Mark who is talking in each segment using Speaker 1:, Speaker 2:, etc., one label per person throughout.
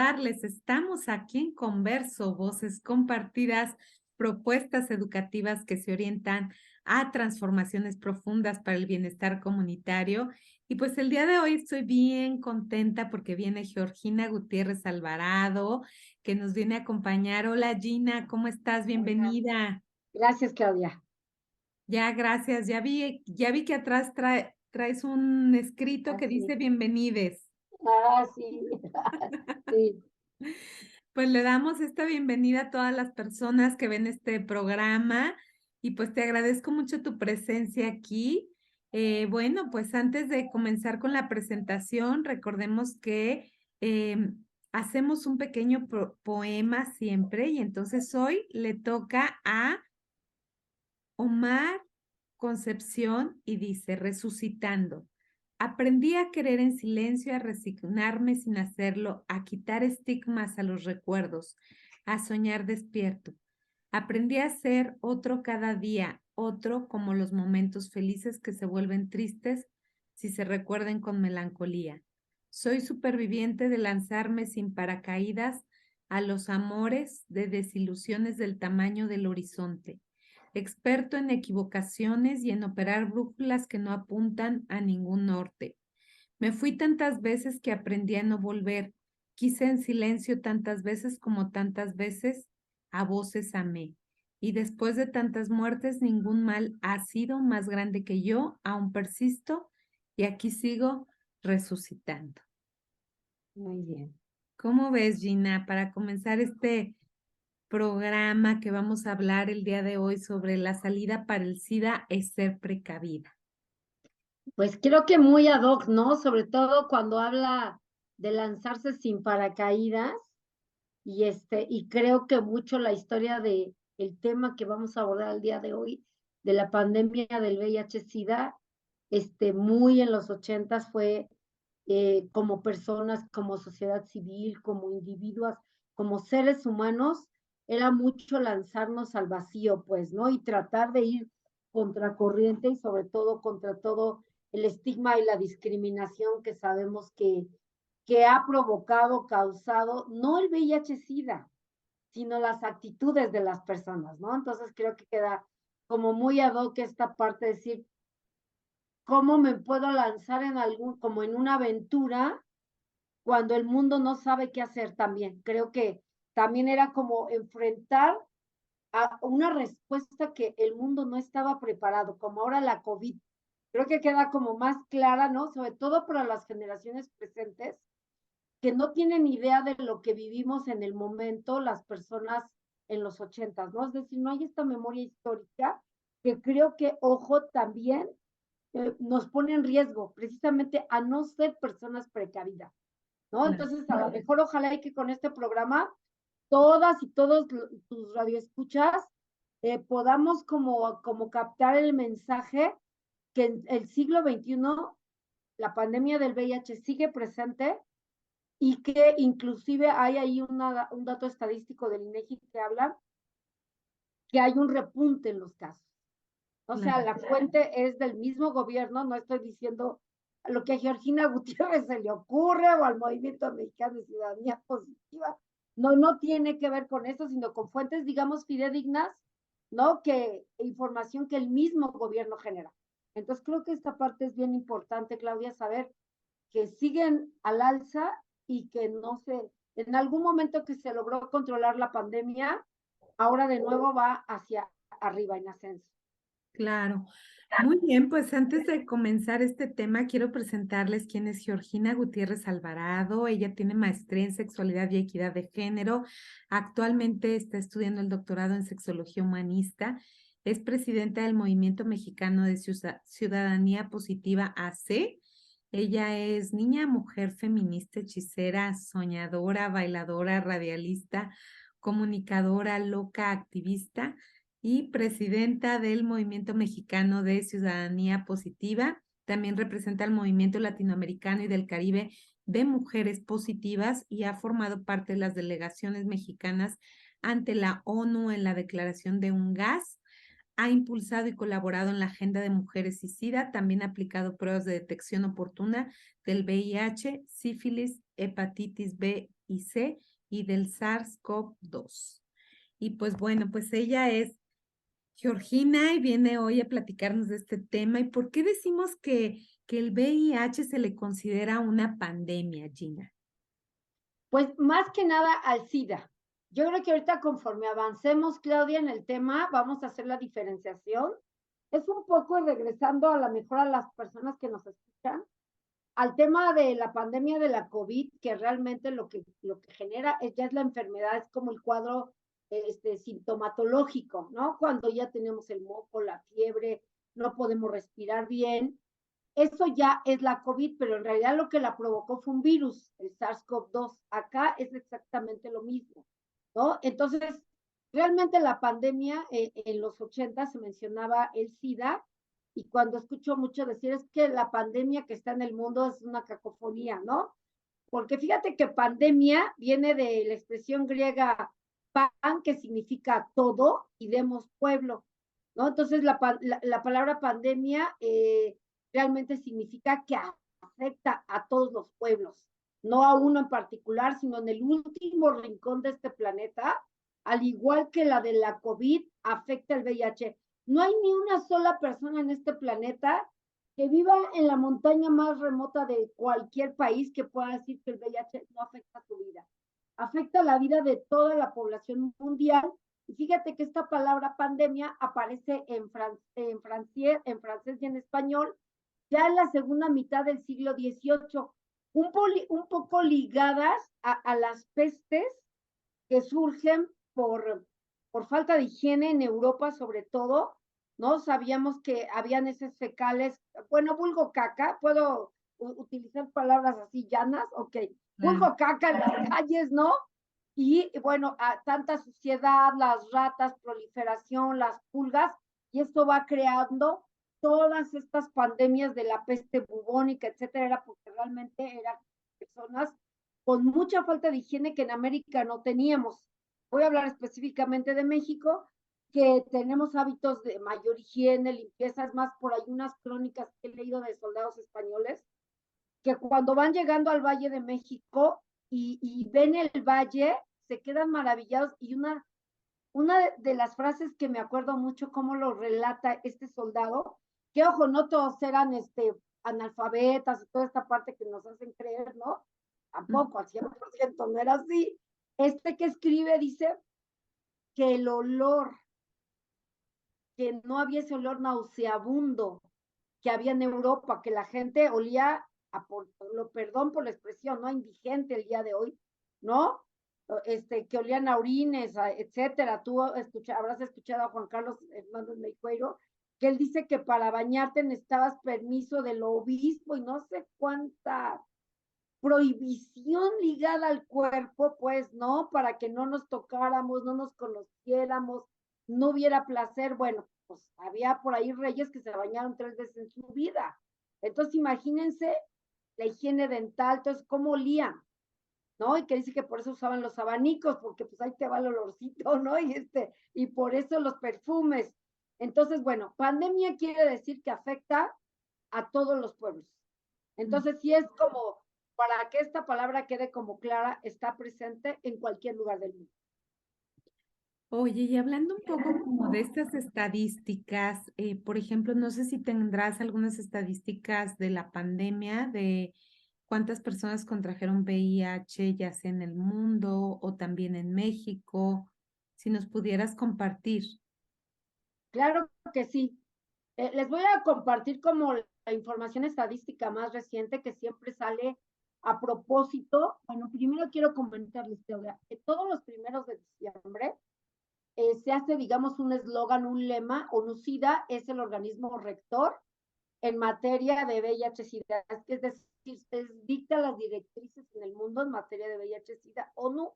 Speaker 1: saludarles. Estamos aquí en Converso, voces compartidas, propuestas educativas que se orientan a transformaciones profundas para el bienestar comunitario. Y pues el día de hoy estoy bien contenta porque viene Georgina Gutiérrez Alvarado, que nos viene a acompañar. Hola Gina, ¿cómo estás? Bienvenida.
Speaker 2: Gracias, Claudia.
Speaker 1: Ya, gracias. Ya vi que atrás traes un escrito que
Speaker 2: Así.
Speaker 1: dice bienvenides.
Speaker 2: Sí, sí.
Speaker 1: Pues le damos esta bienvenida a todas las personas que ven este programa y pues te agradezco mucho tu presencia aquí. Bueno, pues antes de comenzar con la presentación, recordemos que hacemos un pequeño poema siempre y entonces hoy le toca a Omar Concepción y dice, resucitando. Aprendí a querer en silencio, a resignarme sin hacerlo, a quitar estigmas a los recuerdos, a soñar despierto. Aprendí a ser otro cada día, otro como los momentos felices que se vuelven tristes si se recuerden con melancolía. Soy superviviente de lanzarme sin paracaídas a los amores de desilusiones del tamaño del horizonte, experto en equivocaciones y en operar brújulas que no apuntan a ningún norte. Me fui tantas veces que aprendí a no volver. Quise en silencio tantas veces como tantas veces a voces amé. Y después de tantas muertes, ningún mal ha sido más grande que yo, aún persisto y aquí sigo resucitando.
Speaker 2: Muy bien.
Speaker 1: ¿Cómo ves, Gina, para comenzar este programa que vamos a hablar el día de hoy sobre la salida para el SIDA es ser precavida?
Speaker 2: Pues creo que muy ad hoc, ¿no? Sobre todo cuando habla de lanzarse sin paracaídas y creo que mucho la historia de el tema que vamos a abordar el día de hoy, de la pandemia del VIH-Sida, muy en los 80s fue como personas, como sociedad civil, como individuos, como seres humanos, era mucho lanzarnos al vacío, pues, ¿no? Y tratar de ir contracorriente y sobre todo contra todo el estigma y la discriminación que sabemos que ha provocado, causado, no el VIH-Sida, sino las actitudes de las personas, ¿no? Entonces creo que queda como muy ad hoc esta parte de decir, ¿cómo me puedo lanzar en como en una aventura cuando el mundo no sabe qué hacer también? Creo que también era como enfrentar a una respuesta que el mundo no estaba preparado, como ahora la COVID. Creo que queda como más clara, ¿no? Sobre todo para las generaciones presentes, que no tienen idea de lo que vivimos en el momento las personas en los 80s, ¿no? Es decir, no hay esta memoria histórica que creo que, ojo, también nos pone en riesgo precisamente a no ser personas precavidas, ¿no?
Speaker 1: Claro.
Speaker 2: Entonces, a lo mejor ojalá y que con este programa todas y todos tus radioescuchas podamos como captar el mensaje que en el siglo XXI la pandemia del VIH sigue presente y que inclusive hay ahí un dato estadístico del INEGI que habla que hay un repunte en los casos. O sea,
Speaker 1: Claro.
Speaker 2: la fuente es del mismo gobierno, no estoy diciendo lo que a Georgina Gutiérrez se le ocurre o al Movimiento Mexicano de Ciudadanía Positiva. No, no tiene que ver con eso, sino con fuentes, digamos, fidedignas, ¿no? Que información que el mismo gobierno genera. Entonces, creo que esta parte es bien importante, Claudia, saber que siguen al alza y que no se, en algún momento que se logró controlar la pandemia, ahora de nuevo va hacia arriba en ascenso.
Speaker 1: Claro. Muy bien, pues antes de comenzar este tema, quiero presentarles quién es Georgina Gutiérrez Alvarado. Ella tiene maestría en sexualidad y equidad de género. Actualmente está estudiando el doctorado en sexología humanista. Es presidenta del Movimiento Mexicano de Ciudadanía Positiva AC. Ella es niña, mujer feminista, hechicera, soñadora, bailadora, radialista, comunicadora, loca, activista y presidenta del Movimiento Mexicano de Ciudadanía Positiva. También representa al Movimiento Latinoamericano y del Caribe de Mujeres Positivas y ha formado parte de las delegaciones mexicanas ante la ONU en la declaración de UNGAS. Ha impulsado y colaborado en la Agenda de Mujeres y SIDA, también ha aplicado pruebas de detección oportuna del VIH, sífilis, hepatitis B y C y del SARS-CoV-2. Y pues bueno, pues ella es Georgina y viene hoy a platicarnos de este tema. ¿Y por qué decimos que el VIH se le considera una pandemia, Gina?
Speaker 2: Pues más que nada al SIDA. Yo creo que ahorita conforme avancemos, Claudia, en el tema, vamos a hacer la diferenciación. Es un poco regresando a la mejor a las personas que nos escuchan, al tema de la pandemia de la COVID, que realmente lo que genera ya es la enfermedad, es como el cuadro sintomatológico, ¿no? Cuando ya tenemos el moco, la fiebre, no podemos respirar bien, eso ya es la COVID, pero en realidad lo que la provocó fue un virus, el SARS-CoV-2. Acá es exactamente lo mismo, ¿no? Entonces, realmente la pandemia en los 80 se mencionaba el SIDA, y cuando escucho mucho decir es que la pandemia que está en el mundo es una cacofonía, ¿no? Porque fíjate que pandemia viene de la expresión griega pan, que significa todo, y demos pueblo, ¿no? Entonces la palabra pandemia realmente significa que afecta a todos los pueblos, no a uno en particular, sino en el último rincón de este planeta, al igual que la de la COVID afecta el VIH. No hay ni una sola persona en este planeta que viva en la montaña más remota de cualquier país que pueda decir que el VIH no afecta su vida. Afecta la vida de toda la población mundial. Y fíjate que esta palabra pandemia aparece en francés y en español ya en la segunda mitad del siglo XVIII, un poco ligadas a las pestes que surgen por falta de higiene en Europa, sobre todo, ¿no? Sabíamos que habían heces fecales, bueno, vulgo caca, puedo utilizar palabras así llanas, ok,
Speaker 1: Claro.
Speaker 2: vulgo caca en las calles, ¿no? Y bueno, a tanta suciedad, las ratas, proliferación, las pulgas, y esto va creando todas estas pandemias de la peste bubónica, etcétera, era porque realmente eran personas con mucha falta de higiene que en América no teníamos. Voy a hablar específicamente de México, que tenemos hábitos de mayor higiene, limpieza, es más, por ahí unas crónicas que he leído de soldados españoles, que cuando van llegando al Valle de México y ven el valle, se quedan maravillados, y una de las frases que me acuerdo mucho cómo lo relata este soldado, que ojo, no todos eran analfabetas y toda esta parte que nos hacen creer, ¿no? Tampoco, al 100% no era así. Este que escribe dice que el olor, que no había ese olor nauseabundo que había en Europa, que la gente olía, perdón por la expresión, ¿no? Indigente el día de hoy, ¿no? Que olían a orines, etcétera. Tú habrás escuchado a Juan Carlos Hernández Meicueiro, que él dice que para bañarte necesitabas permiso del obispo y no sé cuánta prohibición ligada al cuerpo, pues, ¿no? Para que no nos tocáramos, no nos conociéramos, no hubiera placer. Bueno, pues había por ahí reyes que se bañaron 3 veces en su vida. Entonces, imagínense la higiene dental, entonces, cómo olían, ¿no? Y que dice que por eso usaban los abanicos, porque pues ahí te va el olorcito, ¿no? Y por eso los perfumes. Entonces, bueno, pandemia quiere decir que afecta a todos los pueblos. Entonces, sí es como, para que esta palabra quede como clara, está presente en cualquier lugar del mundo.
Speaker 1: Oye, y hablando un poco como de estas estadísticas, por ejemplo, no sé si tendrás algunas estadísticas de la pandemia, de cuántas personas contrajeron VIH, ya sea en el mundo o también en México, si nos pudieras compartir.
Speaker 2: Claro que sí. Les voy a compartir como la información estadística más reciente que siempre sale a propósito. Bueno, primero quiero comentarles, Teodora, que todos los primeros de diciembre se hace, digamos, un eslogan, un lema. ONUCIDA es el organismo rector en materia de VIH-Sida, es decir, dicta las directrices en el mundo en materia de VIH-Sida. ONU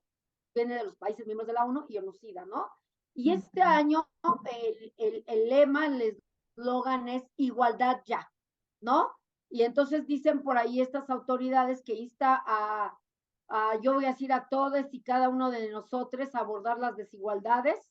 Speaker 2: viene de los países miembros de la ONU y ONUCIDA, ¿no? Y este
Speaker 1: Ujú.
Speaker 2: año el lema, el eslogan es igualdad ya, ¿no? Y entonces dicen por ahí estas autoridades que insta yo voy a decir a todos y cada uno de nosotros a abordar las desigualdades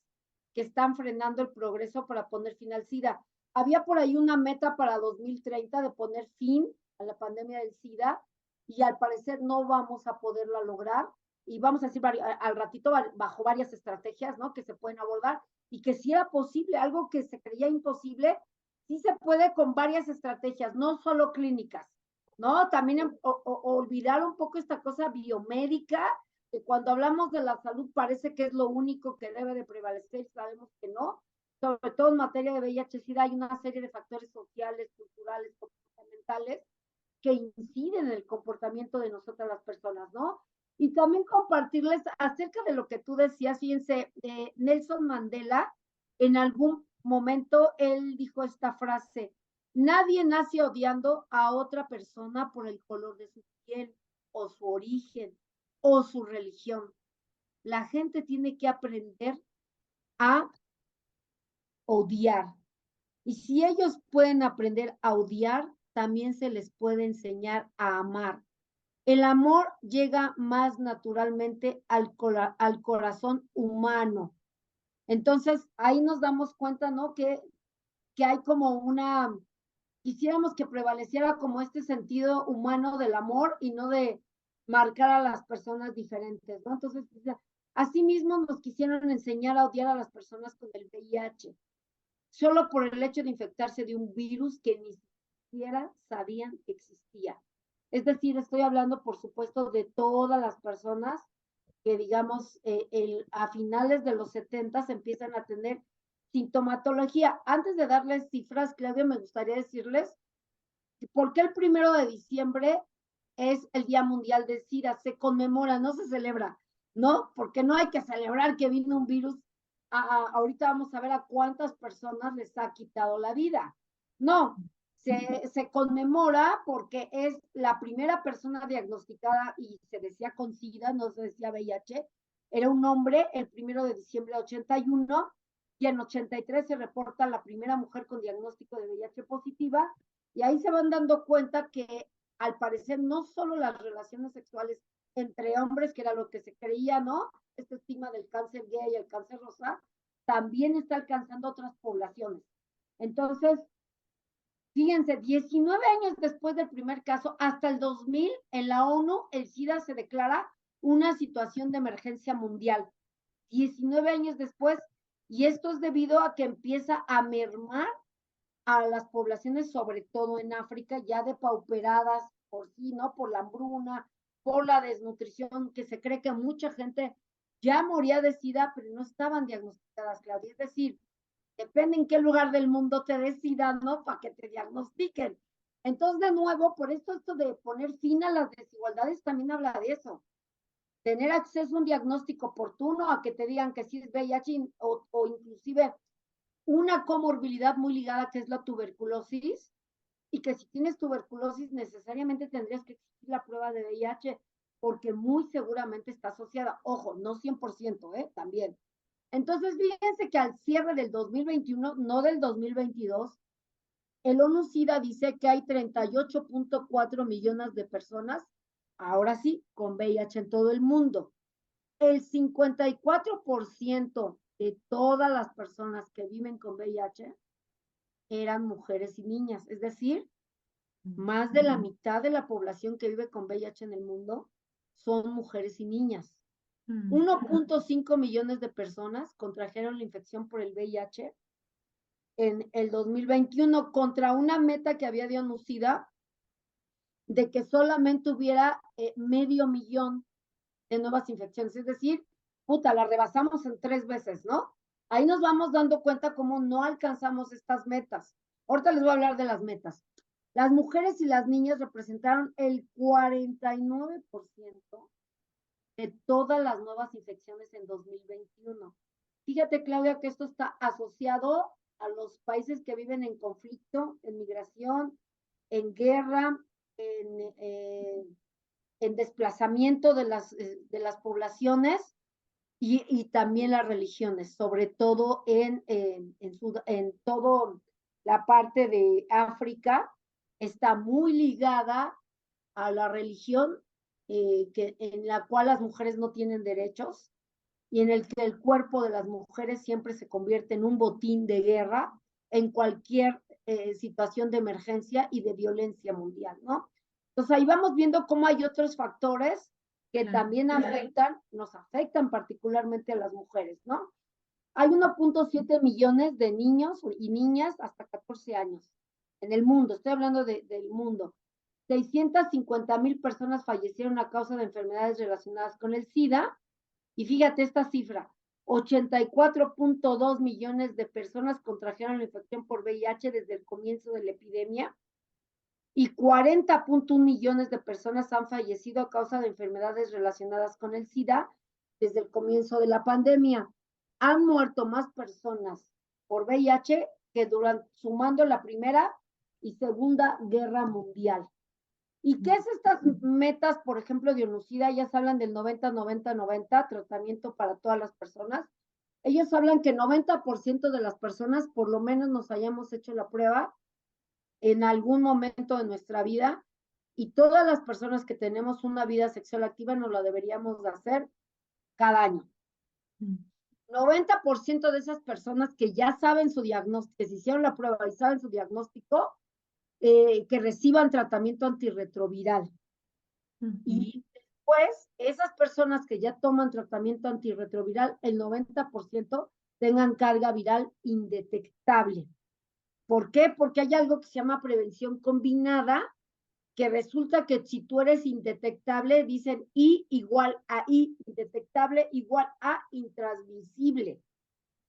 Speaker 2: que están frenando el progreso para poner fin al SIDA. Había por ahí una meta para 2030 de poner fin a la pandemia del SIDA, y al parecer no vamos a poderla lograr. y vamos a decir al ratito bajo varias estrategias, ¿no? Que se pueden abordar y que si era posible, algo que se creía imposible, sí se puede con varias estrategias, no solo clínicas, ¿no? También olvidar un poco esta cosa biomédica, que cuando hablamos de la salud parece que es lo único que debe de prevalecer, sabemos que no, sobre todo en materia de VIH-Sida hay una serie de factores sociales, culturales, comportamentales que inciden en el comportamiento de nosotras las personas, ¿no? Y también compartirles acerca de lo que tú decías, fíjense, Nelson Mandela, en algún momento él dijo esta frase: nadie nace odiando a otra persona por el color de su piel o su origen o su religión. La gente tiene que aprender a odiar. Y si ellos pueden aprender a odiar, también se les puede enseñar a amar. El amor llega más naturalmente al corazón humano. Entonces, ahí nos damos cuenta, ¿no? Que hay como quisiéramos que prevaleciera como este sentido humano del amor y no de marcar a las personas diferentes, ¿no? Entonces, asimismo nos quisieron enseñar a odiar a las personas con el VIH, solo por el hecho de infectarse de un virus que ni siquiera sabían que existía. Es decir, estoy hablando, por supuesto, de todas las personas que, digamos, a finales de los 70 empiezan a tener sintomatología. Antes de darles cifras, Claudia, me gustaría decirles por qué el 1 de diciembre es el Día Mundial de SIDA. Se conmemora, no se celebra, ¿no? Porque no hay que celebrar que vino un virus. Ahorita vamos a ver a cuántas personas les ha quitado la vida. No, se conmemora porque es la primera persona diagnosticada y se decía con SIDA, no se decía VIH, era un hombre el 1 de diciembre de 81 y en 83 se reporta la primera mujer con diagnóstico de VIH positiva y ahí se van dando cuenta que al parecer no solo las relaciones sexuales entre hombres, que era lo que se creía, ¿no? Este estigma del cáncer gay y el cáncer rosa, también está alcanzando otras poblaciones. Entonces, fíjense, 19 años después del primer caso, hasta el 2000, en la ONU, el SIDA se declara una situación de emergencia mundial. 19 años después, y esto es debido a que empieza a mermar a las poblaciones, sobre todo en África, ya depauperadas por sí, ¿no? Por la hambruna, por la desnutrición, que se cree que mucha gente ya moría de SIDA, pero no estaban diagnosticadas, Claudia. Es decir, depende en qué lugar del mundo te decidan, ¿no? Para que te diagnostiquen. Entonces, de nuevo, por esto de poner fin a las desigualdades también habla de eso. Tener acceso a un diagnóstico oportuno, a que te digan que sí es VIH o inclusive una comorbilidad muy ligada que es la tuberculosis, y que si tienes tuberculosis necesariamente tendrías que existir la prueba de VIH porque muy seguramente está asociada. Ojo, no 100%, también. Entonces, fíjense que al cierre del 2021, no del 2022, el ONU-SIDA dice que hay 38.4 millones de personas, ahora sí, con VIH en todo el mundo. El 54% de todas las personas que viven con VIH eran mujeres y niñas, es decir, más de la mitad de la población que vive con VIH en el mundo son mujeres y niñas. 1.5 millones de personas contrajeron la infección por el VIH en el 2021 contra una meta que había de ONU-SIDA de que solamente hubiera medio millón de nuevas infecciones. Es decir, puta, la rebasamos en 3 veces, ¿no? Ahí nos vamos dando cuenta cómo no alcanzamos estas metas. Ahorita les voy a hablar de las metas. Las mujeres y las niñas representaron el 49% de todas las nuevas infecciones en 2021. Fíjate, Claudia, que esto está asociado a los países que viven en conflicto, en migración, en guerra, en desplazamiento de las poblaciones y también las religiones, sobre todo en toda la parte de África, está muy ligada a la religión en la cual las mujeres no tienen derechos y en el que el cuerpo de las mujeres siempre se convierte en un botín de guerra en cualquier situación de emergencia y de violencia mundial, ¿no? Entonces ahí vamos viendo cómo hay otros factores que
Speaker 1: Claro.
Speaker 2: también nos afectan particularmente a las mujeres, ¿no? Hay 1.7 millones de niños y niñas hasta 14 años en el mundo, estoy hablando del mundo. 650,000 personas fallecieron a causa de enfermedades relacionadas con el SIDA. Y fíjate esta cifra, 84.2 millones de personas contrajeron la infección por VIH desde el comienzo de la epidemia y 40.1 millones de personas han fallecido a causa de enfermedades relacionadas con el SIDA desde el comienzo de la pandemia. Han muerto más personas por VIH que sumando la Primera y Segunda Guerra Mundial. ¿Y qué es estas metas, por ejemplo, de ONUCIDA? Ellas hablan del 90-90-90, tratamiento para todas las personas. Ellos hablan que 90% de las personas por lo menos nos hayamos hecho la prueba en algún momento de nuestra vida y todas las personas que tenemos una vida sexual activa nos la deberíamos de hacer cada año. 90% de esas personas que ya saben su diagnóstico, que se hicieron la prueba y saben su diagnóstico, que reciban tratamiento antirretroviral. Y después, esas personas que ya toman tratamiento antirretroviral, el 90% tengan carga viral indetectable. ¿Por qué? Porque hay algo que se llama prevención combinada, que resulta que si tú eres indetectable, dicen I igual a I, indetectable igual a intransmisible.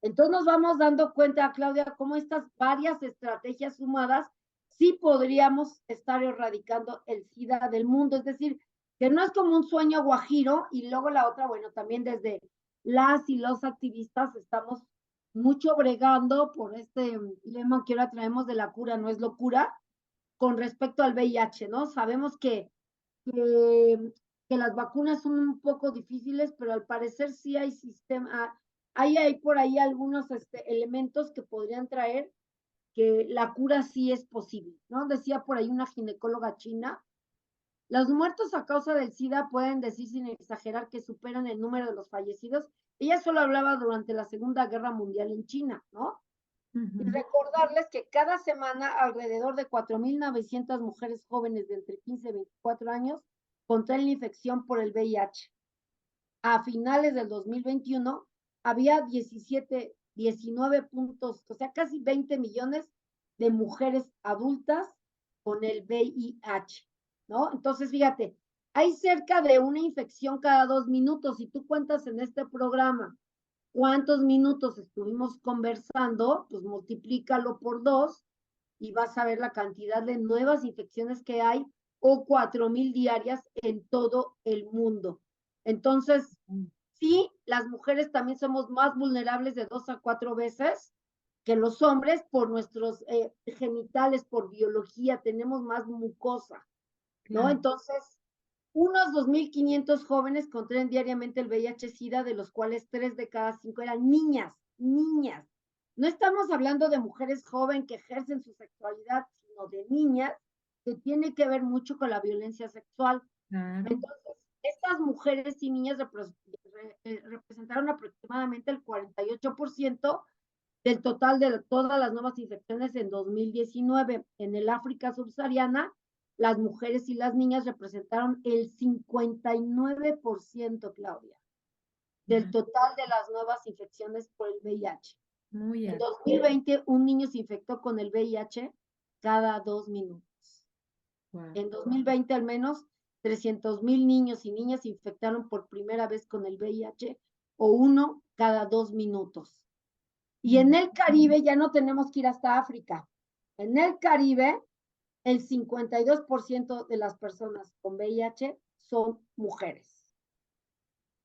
Speaker 2: Entonces nos vamos dando cuenta, Claudia, cómo estas varias estrategias sumadas sí podríamos estar erradicando el SIDA del mundo. Es decir, que no es como un sueño guajiro y luego la otra, bueno, también desde las y los activistas estamos mucho bregando por este lema que ahora traemos de la cura no es locura con respecto al VIH, ¿no? Sabemos que las vacunas son un poco difíciles, pero al parecer sí hay sistema, hay por ahí algunos elementos que podrían traer que la cura sí es posible, ¿no? Decía por ahí una ginecóloga china, los muertos a causa del SIDA pueden decir sin exagerar que superan el número de los fallecidos. Ella solo hablaba durante la Segunda Guerra Mundial en China, ¿no? Y recordarles que cada semana alrededor de 4.900 mujeres jóvenes de entre 15 y 24 años contraen la infección por el VIH. A finales del 2021 había 19 puntos, o sea, casi 20 millones de mujeres adultas con el VIH, ¿no? Entonces, fíjate, hay cerca de una infección cada 2 minutos. Si tú cuentas en este programa cuántos minutos estuvimos conversando, pues multiplícalo por 2 y vas a ver la cantidad de nuevas infecciones que hay o 4,000 diarias en todo el mundo. Entonces, sí, las mujeres también somos más vulnerables de 2 a 4 veces que los hombres por nuestros genitales, por biología, tenemos más mucosa, ¿no?
Speaker 1: Claro.
Speaker 2: Entonces, unos 2.500 jóvenes contraen diariamente el VIH-Sida, de los cuales 3 de cada 5 eran niñas, niñas. No estamos hablando de mujeres jóvenes que ejercen su sexualidad, sino de niñas, que tiene que ver mucho con la violencia sexual.
Speaker 1: Claro.
Speaker 2: Entonces, estas mujeres y niñas representaron aproximadamente el 48% del total de todas las nuevas infecciones en 2019. En el África subsahariana, las mujeres y las niñas representaron el 59%, Claudia, del total de las nuevas infecciones por el VIH.
Speaker 1: Muy
Speaker 2: En
Speaker 1: alto.
Speaker 2: 2020, un niño se infectó con el VIH cada 2 minutos.
Speaker 1: Wow.
Speaker 2: En 2020, al menos 300,000 niños y niñas se infectaron por primera vez con el VIH o uno cada 2 minutos. Y en el Caribe ya no tenemos que ir hasta África. En el Caribe, el 52% de las personas con VIH son mujeres.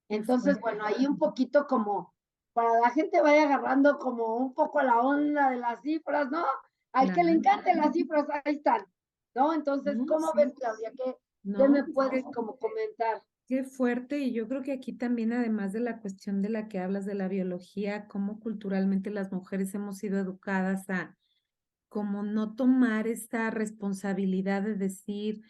Speaker 2: Entonces, bueno, ahí un poquito como para la gente vaya agarrando como un poco la onda de las cifras, ¿no? Al que le encanten las cifras, ahí están, ¿no? Entonces, ¿cómo ves, Claudia? ¿Qué me puedes como comentar?
Speaker 1: Qué fuerte, y yo creo que aquí también, además de la cuestión de la que hablas de la biología, cómo culturalmente las mujeres hemos sido educadas a como no tomar esta responsabilidad de decir,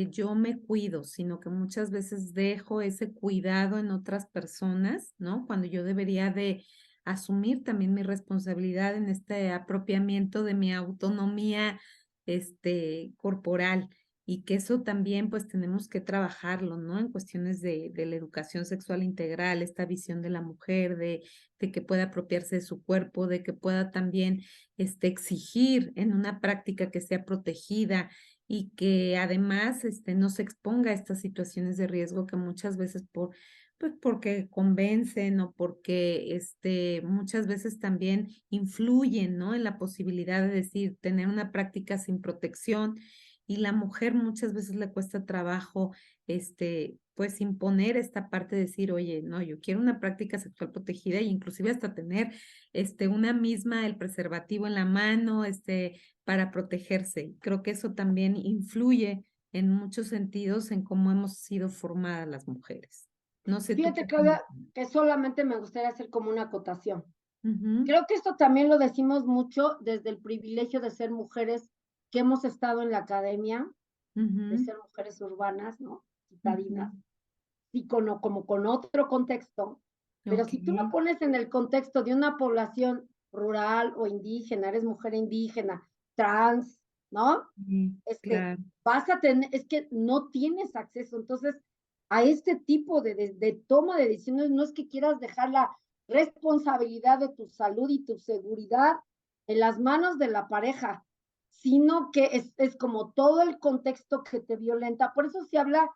Speaker 1: yo me cuido, sino que muchas veces dejo ese cuidado en otras personas, ¿no? Cuando yo debería de asumir también mi responsabilidad en este apropiamiento de mi autonomía, corporal. y que eso también pues tenemos que trabajarlo, ¿no? En cuestiones de la educación sexual integral, esta visión de la mujer, de que pueda apropiarse de su cuerpo, de que pueda también exigir en una práctica que sea protegida y que además no se exponga a estas situaciones de riesgo que muchas veces pues porque convencen o porque muchas veces también influyen, ¿no? En la posibilidad de decir, tener una práctica sin protección y la mujer muchas veces le cuesta trabajo, pues imponer esta parte de decir, oye, no, yo quiero una práctica sexual protegida e inclusive hasta tener, una misma, el preservativo en la mano, para protegerse. Creo que eso también influye en muchos sentidos en cómo hemos sido formadas las mujeres. No sé tú qué
Speaker 2: Fíjate,
Speaker 1: opinas.
Speaker 2: Claudia, que solamente me gustaría hacer como una acotación.
Speaker 1: Ujú,
Speaker 2: Creo que esto también lo decimos mucho desde el privilegio de ser mujeres que hemos estado en la academia, de
Speaker 1: ujú,
Speaker 2: ser mujeres urbanas, ¿no?
Speaker 1: ujú.
Speaker 2: Citadinas, y como con otro contexto. Pero
Speaker 1: Ok,
Speaker 2: si tú lo pones en el contexto de una población rural o indígena, eres mujer indígena, trans, ¿no?
Speaker 1: sí,
Speaker 2: Este,
Speaker 1: claro.
Speaker 2: vas a tener, es que no tienes acceso. Entonces, a este tipo de toma de decisiones, no es que quieras dejar la responsabilidad de tu salud y tu seguridad en las manos de la pareja, sino que es como todo el contexto que te violenta. Por eso se habla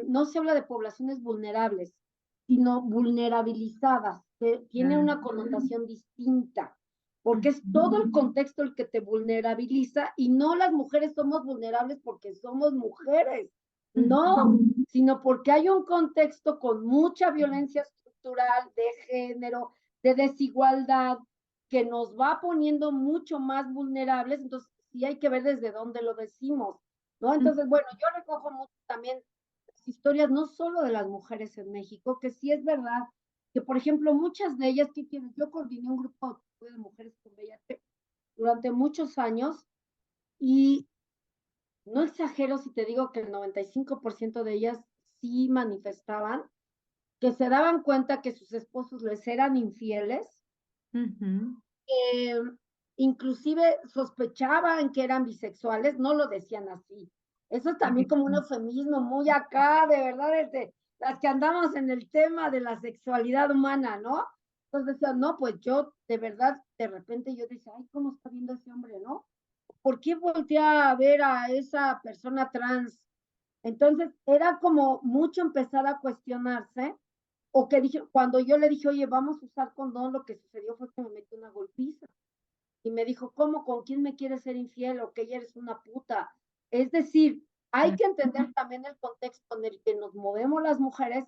Speaker 2: no se habla de poblaciones vulnerables, sino vulnerabilizadas, que tiene
Speaker 1: Claro.
Speaker 2: una connotación distinta porque es todo
Speaker 1: Ujú,
Speaker 2: el contexto el que te vulnerabiliza y no las mujeres somos vulnerables porque somos mujeres, no,
Speaker 1: ujú,
Speaker 2: sino porque hay un contexto con mucha violencia estructural de género, de desigualdad, que nos va poniendo mucho más vulnerables, entonces sí hay que ver desde dónde lo decimos, ¿no?
Speaker 1: ujú,
Speaker 2: Entonces, bueno, yo recojo mucho también las historias, no solo de las mujeres en México, que sí es verdad que, por ejemplo, muchas de ellas, ¿qué quieren? Yo coordiné un grupo de mujeres con VIH durante muchos años y no exagero si te digo que el 95% de ellas sí manifestaban que se daban cuenta que sus esposos les eran infieles,
Speaker 1: ujú.
Speaker 2: eh, inclusive sospechaban que eran bisexuales, no lo decían así. Eso es también como un eufemismo muy acá, de verdad, desde las que andamos en el tema de la sexualidad humana, ¿no? Entonces decían, no, pues yo, de verdad, de repente yo decía, ay, ¿cómo está viendo ese hombre, no? ¿Por qué voltea a ver a esa persona trans? Entonces era como mucho empezar a cuestionarse, o que dije, cuando yo le dije, oye, vamos a usar condón, lo que sucedió fue que me metió una golpiza. Y me dijo, ¿cómo? ¿Con quién me quieres ser infiel? ¿O que ella eres una puta? Es decir, hay
Speaker 1: Claro.
Speaker 2: que entender también el contexto en el que nos movemos las mujeres,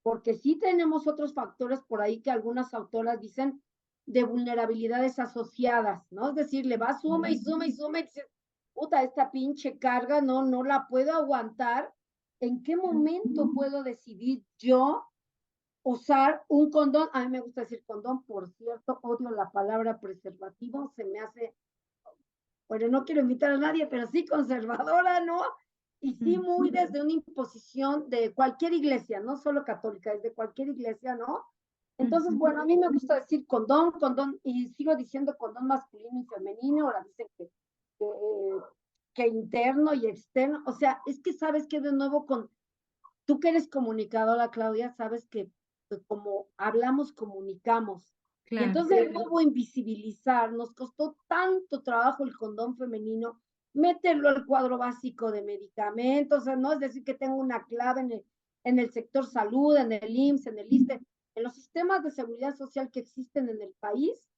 Speaker 2: porque sí tenemos otros factores por ahí que algunas autoras dicen de vulnerabilidades asociadas, ¿no? Es decir, le va suma y suma y suma y dices, puta, esta pinche carga no la puedo aguantar. ¿En qué momento puedo decidir yo usar un condón? A mí me gusta decir condón, por cierto, odio la palabra preservativo, se me hace, bueno, no quiero invitar a nadie, pero sí conservadora, ¿no? Y sí muy desde una imposición de cualquier iglesia, no solo católica, desde cualquier iglesia, ¿no? Entonces,
Speaker 1: Ujú,
Speaker 2: bueno, a mí me gusta decir condón, y sigo diciendo condón masculino y femenino, ahora dicen que interno y externo, o sea, es que sabes que de nuevo tú que eres comunicadora, Claudia, sabes que pues, como hablamos, comunicamos. Y
Speaker 1: claro.
Speaker 2: entonces de nuevo invisibilizar, nos costó tanto trabajo el condón femenino, meterlo al cuadro básico de medicamentos, o sea, no es decir que tengo una clave en el sector salud, en el IMSS, en el ISSSTE, en los sistemas de seguridad social que existen en el país,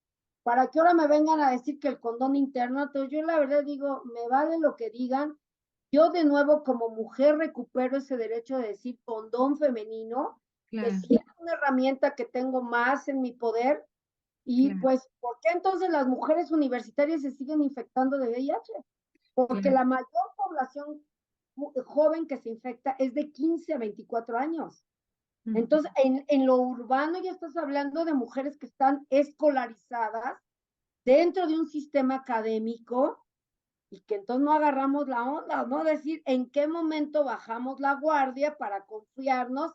Speaker 2: para que ahora me vengan a decir que el condón interno, entonces yo la verdad digo, me vale lo que digan, yo de nuevo como mujer recupero ese derecho de decir condón femenino, me
Speaker 1: Claro,
Speaker 2: siento una herramienta que tengo más en mi poder y
Speaker 1: claro,
Speaker 2: pues, ¿por qué entonces las mujeres universitarias se siguen infectando de VIH? Porque
Speaker 1: claro.
Speaker 2: la mayor población joven que se infecta es de 15 a 24 años.
Speaker 1: Ujú,
Speaker 2: Entonces, en lo urbano ya estás hablando de mujeres que están escolarizadas dentro de un sistema académico y que entonces no agarramos la onda, ¿no? Decir en qué momento bajamos la guardia para confiarnos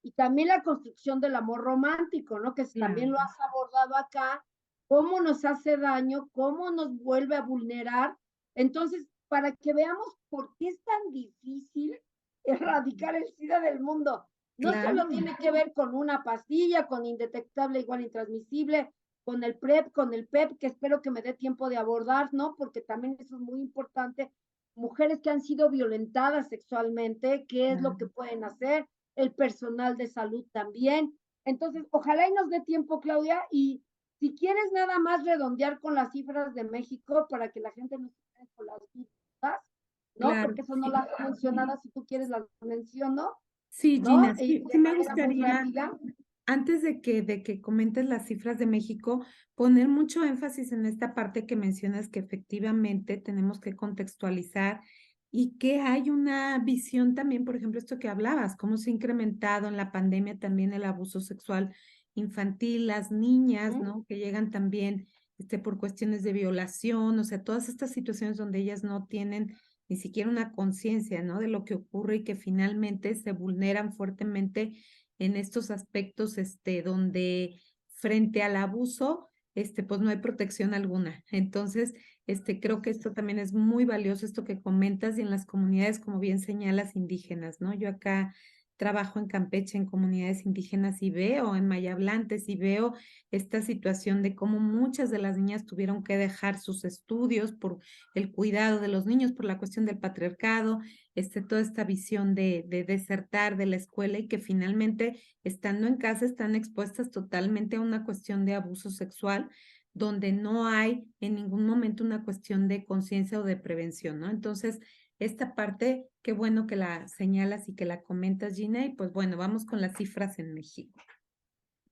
Speaker 2: y también la construcción del amor romántico, ¿no? Que también
Speaker 1: claro.
Speaker 2: lo has abordado acá, cómo nos hace daño, cómo nos vuelve a vulnerar. Entonces, para que veamos por qué es tan difícil erradicar el SIDA del mundo. No
Speaker 1: Claro.
Speaker 2: solo tiene que ver con una pastilla, con indetectable igual intransmisible, con el PrEP, con el PEP, que espero que me dé tiempo de abordar, ¿no? Porque también eso es muy importante. Mujeres que han sido violentadas sexualmente, ¿qué es lo que pueden hacer? El personal de salud también. Entonces, ojalá y nos dé tiempo, Claudia, y si quieres nada más redondear con las cifras de México para que la gente no se quede con las dudas, ¿no?
Speaker 1: Claro,
Speaker 2: Porque eso no
Speaker 1: sí.
Speaker 2: las he mencionado, si tú quieres las menciono,
Speaker 1: Sí,
Speaker 2: ¿no?
Speaker 1: Gina,
Speaker 2: Y
Speaker 1: sí,
Speaker 2: de
Speaker 1: sí me
Speaker 2: manera muy
Speaker 1: gustaría,
Speaker 2: rápida.
Speaker 1: antes de que comentes las cifras de México, poner mucho énfasis en esta parte que mencionas que efectivamente tenemos que contextualizar y que hay una visión también, por ejemplo, esto que hablabas, cómo se ha incrementado en la pandemia también el abuso sexual infantil, las niñas, ¿no? Que llegan también por cuestiones de violación, o sea, todas estas situaciones donde ellas no tienen ni siquiera una conciencia, ¿no? De lo que ocurre y que finalmente se vulneran fuertemente en estos aspectos, donde frente al abuso, pues no hay protección alguna. Entonces, creo que esto también es muy valioso, esto que comentas, y en las comunidades, como bien señalas, indígenas, ¿no? Yo acá trabajo en Campeche, en comunidades indígenas, y veo en Mayablantes, y veo esta situación de cómo muchas de las niñas tuvieron que dejar sus estudios por el cuidado de los niños, por la cuestión del patriarcado, toda esta visión de desertar de la escuela, y que finalmente, estando en casa, están expuestas totalmente a una cuestión de abuso sexual, donde no hay en ningún momento una cuestión de conciencia o de prevención, ¿no? Entonces, esta parte, qué bueno que la señalas y que la comentas, Gina, y pues bueno, vamos con las cifras en México.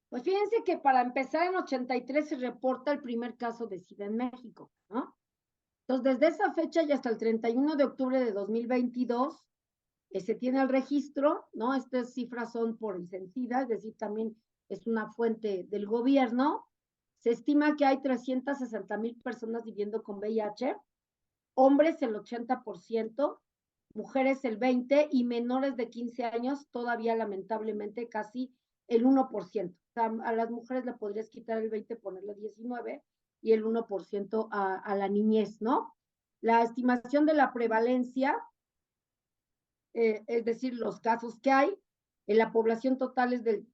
Speaker 2: Pues fíjense que para empezar en 83 se reporta el primer caso de SIDA en México, ¿no? Entonces, desde esa fecha y hasta el 31 de octubre de 2022, se tiene el registro, ¿no? Estas cifras son por el CENSIDA, es decir, también es una fuente del gobierno. Se estima que hay 360,000 personas viviendo con VIH, hombres el 80%, mujeres el 20% y menores de 15 años todavía lamentablemente casi el 1%. O sea, a las mujeres le podrías quitar el 20%, ponerle 19% y el 1% a la niñez, ¿no? La estimación de la prevalencia, es decir, los casos que hay, en la población total es del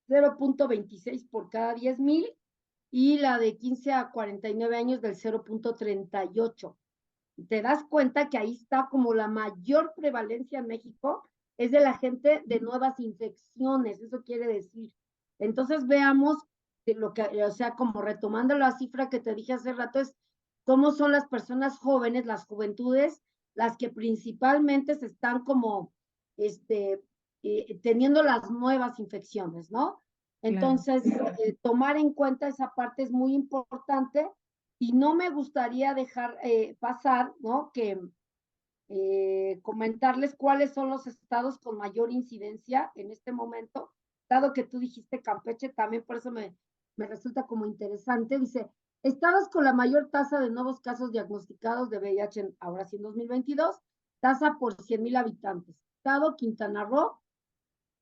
Speaker 2: 0.26 por cada 10,000 y la de 15 a 49 años del 0.38. Te das cuenta que ahí está como la mayor prevalencia en México, es de la gente de nuevas infecciones, eso quiere decir. Entonces veamos lo que, o sea, como retomando la cifra que te dije hace rato, es cómo son las personas jóvenes, las juventudes, las que principalmente se están como, teniendo las nuevas infecciones, ¿no?
Speaker 1: Claro.
Speaker 2: Entonces, tomar en cuenta esa parte es muy importante y no me gustaría dejar pasar, ¿no? Que comentarles cuáles son los estados con mayor incidencia en este momento, dado que tú dijiste Campeche, también por eso me resulta como interesante. Dice, estados con la mayor tasa de nuevos casos diagnosticados de VIH, ahora sí en 2022, tasa por 100,000 habitantes. Estado Quintana Roo,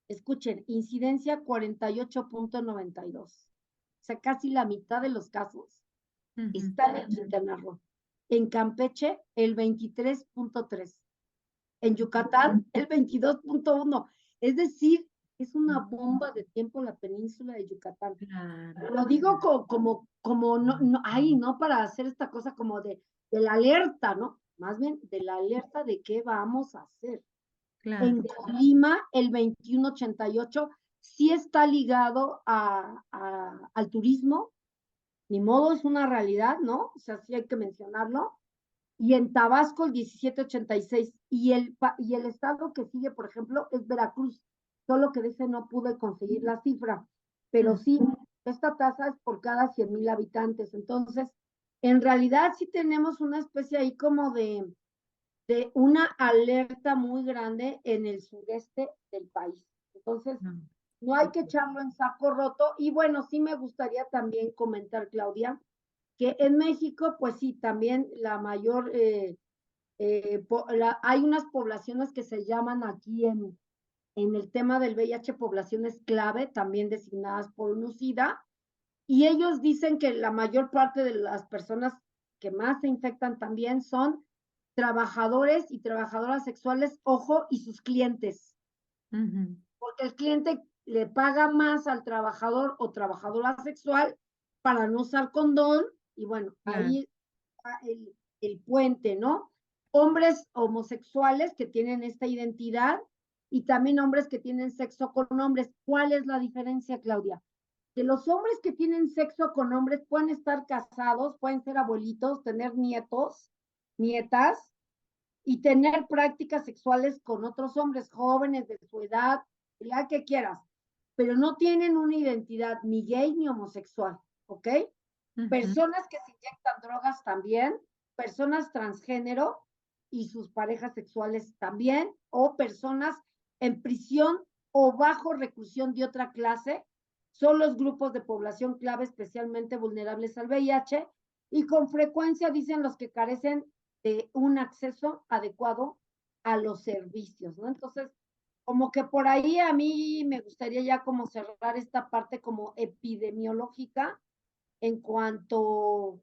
Speaker 2: escuchen, incidencia 48.92. O sea, casi la mitad de los casos están en Quintana Roo. En Campeche, el 23.3. En Yucatán, el 22.1. Es decir, es una bomba de tiempo la península de Yucatán.
Speaker 1: Claro.
Speaker 2: Lo digo como no, ay, no para hacer esta cosa como de la alerta, ¿no? Más bien de la alerta de qué vamos a hacer.
Speaker 1: Claro.
Speaker 2: En Colima, el 21.88 sí está ligado al turismo, ni modo, es una realidad, ¿no? O sea, sí hay que mencionarlo. Y en Tabasco el 17.86. Y el estado que sigue, por ejemplo, es Veracruz. Solo que de ese no pude conseguir la cifra. Pero sí, esta tasa es por cada 100,000 habitantes. Entonces, en realidad sí tenemos una especie ahí como de una alerta muy grande en el sureste del país. Entonces, no hay que echarlo en saco roto. Y bueno, sí me gustaría también comentar, Claudia, que en México, pues sí, también la mayor, hay unas poblaciones que se llaman aquí en el tema del VIH poblaciones clave, también designadas por UNUCIDA, y ellos dicen que la mayor parte de las personas que más se infectan también son trabajadores y trabajadoras sexuales, ojo, y sus clientes, porque el cliente le paga más al trabajador o trabajadora sexual para no usar condón, y bueno,
Speaker 1: Claro.
Speaker 2: ahí está el puente, ¿no? Hombres homosexuales que tienen esta identidad y también hombres que tienen sexo con hombres. ¿Cuál es la diferencia, Claudia? Que los hombres que tienen sexo con hombres pueden estar casados, pueden ser abuelitos, tener nietos, nietas, y tener prácticas sexuales con otros hombres jóvenes de su edad, la que quieras, pero no tienen una identidad ni gay ni homosexual, ¿ok? Personas que se inyectan drogas también, personas transgénero y sus parejas sexuales también, o personas en prisión o bajo reclusión de otra clase, son los grupos de población clave especialmente vulnerables al VIH y con frecuencia dicen los que carecen de un acceso adecuado a los servicios, ¿no? Entonces, como que por ahí a mí me gustaría ya como cerrar esta parte como epidemiológica en cuanto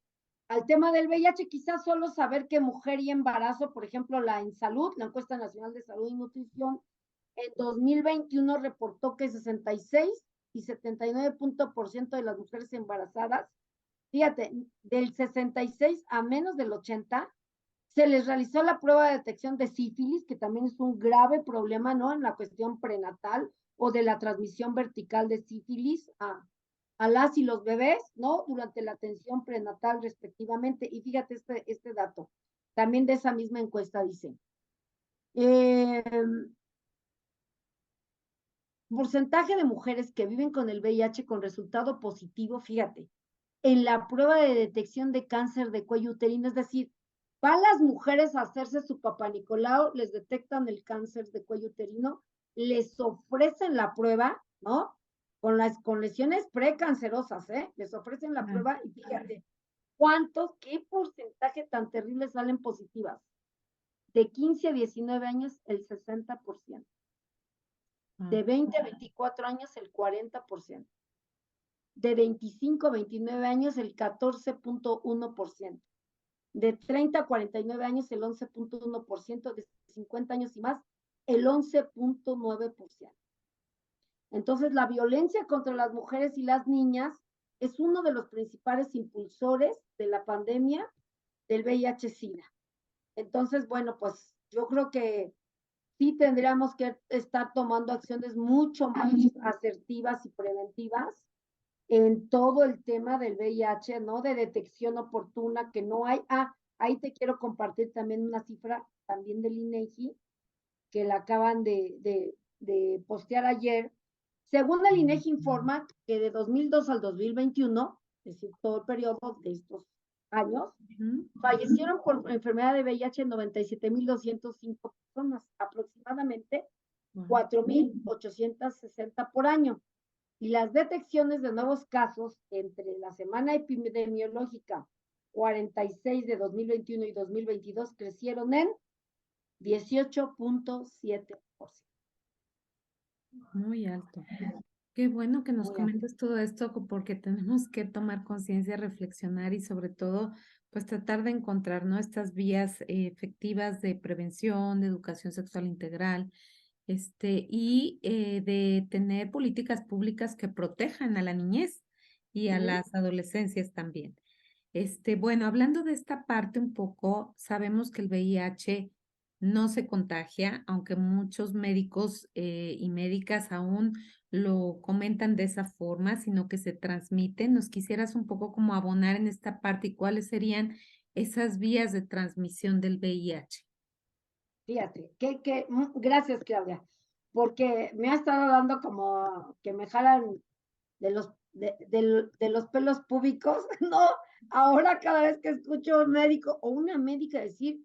Speaker 2: al tema del VIH, quizás solo saber que mujer y embarazo, por ejemplo, la ENSALUD, la Encuesta Nacional de Salud y Nutrición, en 2021 reportó que 66 y 79% de las mujeres embarazadas, fíjate, del 66 a menos del 80, se les realizó la prueba de detección de sífilis, que también es un grave problema, ¿no? En la cuestión prenatal o de la transmisión vertical de sífilis a las y los bebés, ¿no? Durante la atención prenatal respectivamente. Y fíjate este dato, también de esa misma encuesta dice, eh, porcentaje de mujeres que viven con el VIH con resultado positivo, fíjate, en la prueba de detección de cáncer de cuello uterino, es decir, van las mujeres a hacerse su papá Nicolau, les detectan el cáncer de cuello uterino, les ofrecen la prueba, ¿no? Con lesiones precancerosas, ¿eh? Les ofrecen la prueba y fíjate, qué porcentaje tan terrible salen positivas? De 15 a 19 años, el 60%. De 20 a 24 años, el 40%. De 25 a 29 años, el 14.1%. De 30 a 49 años, el 11.1%. De 50 años y más, el 11.9%. Entonces, la violencia contra las mujeres y las niñas es uno de los principales impulsores de la pandemia del VIH-Sida. Entonces, bueno, pues yo creo que sí tendríamos que estar tomando acciones mucho más asertivas y preventivas en todo el tema del VIH, ¿no? De detección oportuna que no hay. Ahí te quiero compartir también una cifra también del INEGI que la acaban de postear ayer. Según el INEGI informa que de 2002 al 2021, es decir, todo el periodo de estos años, fallecieron por enfermedad de VIH 97.205 personas, aproximadamente 4.860 por año. Y las detecciones de nuevos casos entre la semana epidemiológica 46 de 2021 y 2022 crecieron en 18.7%.
Speaker 1: Muy alto. Qué bueno que nos comentes todo esto porque tenemos que tomar conciencia, reflexionar y sobre todo, pues tratar de encontrar, ¿no? Estas vías efectivas de prevención, de educación sexual integral, y de tener políticas públicas que protejan a la niñez y a las adolescencias también. Bueno, hablando de esta parte un poco, sabemos que el VIH no se contagia, aunque muchos médicos y médicas aún lo comentan de esa forma, sino que se transmite. ¿Nos quisieras un poco como abonar en esta parte y cuáles serían esas vías de transmisión del VIH?
Speaker 2: Fíjate, gracias, Claudia, porque me ha estado dando como que me jalan de los pelos públicos, ¿no? Ahora cada vez que escucho a un médico o una médica decir,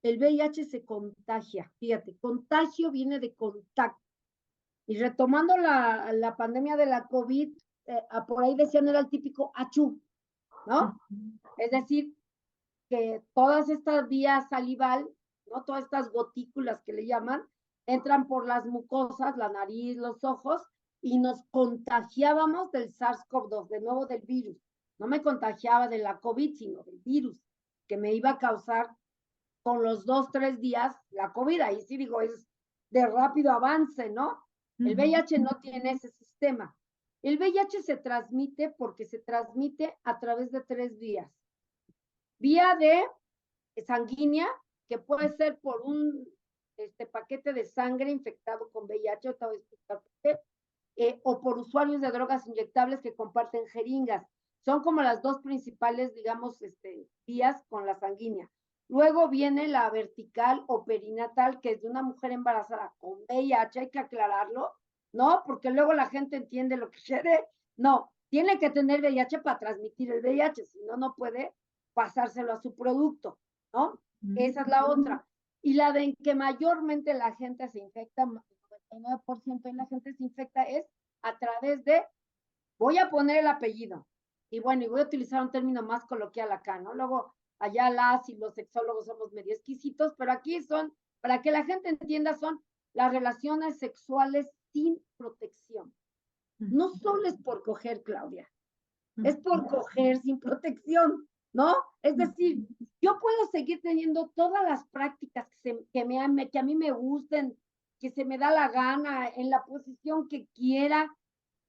Speaker 2: el VIH se contagia, fíjate, contagio viene de contacto. Y retomando la pandemia de la COVID, por ahí decían era el típico achú, ¿no? Es decir, que todas estas vías salival, ¿no? Todas estas gotículas que le llaman, entran por las mucosas, la nariz, los ojos, y nos contagiábamos del SARS-CoV-2, de nuevo del virus. No me contagiaba de la COVID, sino del virus, que me iba a causar con los 2, 3 días la COVID. Ahí sí digo, es de rápido avance, ¿no? El VIH no tiene ese sistema. El VIH se transmite porque se transmite a través de 3 vías. Vía de sanguínea, que puede ser por un paquete de sangre infectado con VIH, o por usuarios de drogas inyectables que comparten jeringas. Son como las dos principales, digamos, vías con la sanguínea. Luego viene la vertical o perinatal, que es de una mujer embarazada con VIH, hay que aclararlo, ¿no? Porque luego la gente entiende lo que quiere. No, tiene que tener VIH para transmitir el VIH, si no, no puede pasárselo a su producto, ¿no? Esa es la otra. Y la de que mayormente la gente se infecta, el 99% de la gente se infecta es a través de, voy a poner el apellido, y bueno, y voy a utilizar un término más coloquial acá, ¿no? Luego, allá las y los sexólogos somos medio exquisitos, pero aquí son, para que la gente entienda, son las relaciones sexuales sin protección. No solo es por coger, Claudia, es por coger sin protección, ¿no? Es decir, yo puedo seguir teniendo todas las prácticas que a mí me gusten, que se me da la gana, en la posición que quiera.